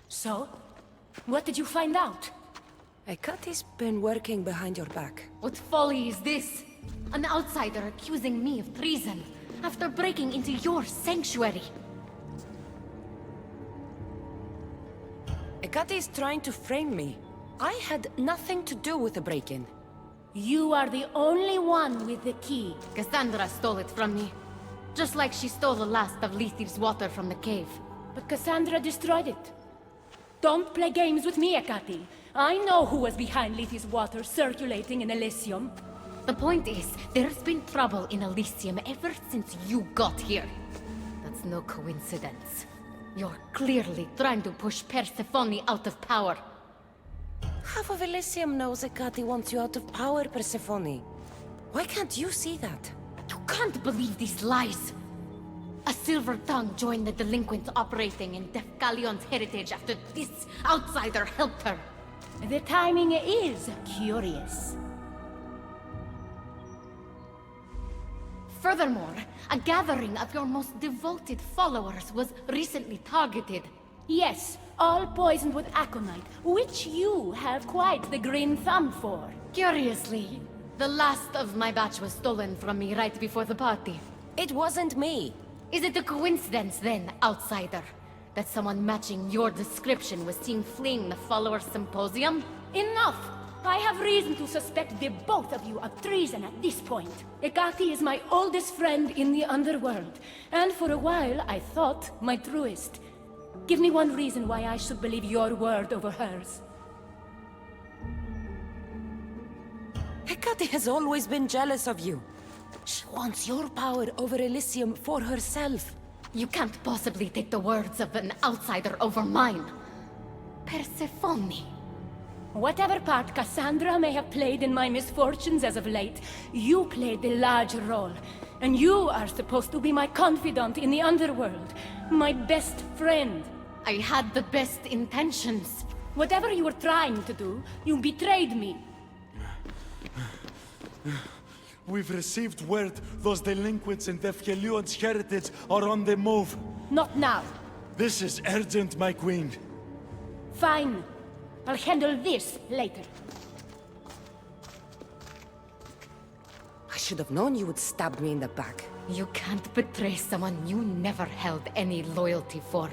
So? What did you find out? Hekate's been working behind your back. What folly is this? An outsider accusing me of treason after breaking into your sanctuary. Hekate's trying to frame me. I had nothing to do with the break-in. You are the only one with the key. Cassandra stole it from me. Just like she stole the last of Lethe's water from the cave. But Cassandra destroyed it. Don't play games with me, Hekate. I know who was behind Lethe's water circulating in Elysium. The point is, there's been trouble in Elysium ever since you got here. That's no coincidence. You're clearly trying to push Persephone out of power. Half of Elysium knows Hekate wants you out of power, Persephone. Why can't you see that? You can't believe these lies. A silver tongue joined the delinquents operating in Defcalion's heritage after this outsider helped her. The timing is curious. Furthermore, a gathering of your most devoted followers was recently targeted. Yes, all poisoned with aconite, which you have quite the green thumb for. Curiously, the last of my batch was stolen from me right before the party. It wasn't me. Is it a coincidence then, outsider, that someone matching your description was seen fleeing the followers' symposium? Enough! I have reason to suspect the both of you of treason at this point. Hekate is my oldest friend in the underworld, and for a while I thought my truest. Give me one reason why I should believe your word over hers. Hekate has always been jealous of you. She wants your power over Elysium for herself. You can't possibly take the words of an outsider over mine. Persephone. Whatever part Cassandra may have played in my misfortunes as of late, you played the larger role. And you are supposed to be my confidant in the underworld. My best friend. I had the best intentions. Whatever you were trying to do, you betrayed me. We've received word those delinquents in Defkelion's heritage are on the move. Not now. This is urgent, my queen. Fine. I'll handle this later. I should have known you would stab me in the back. You can't betray someone you never held any loyalty for.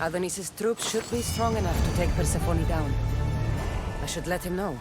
Adonis's troops should be strong enough to take Persephone down. I should let him know.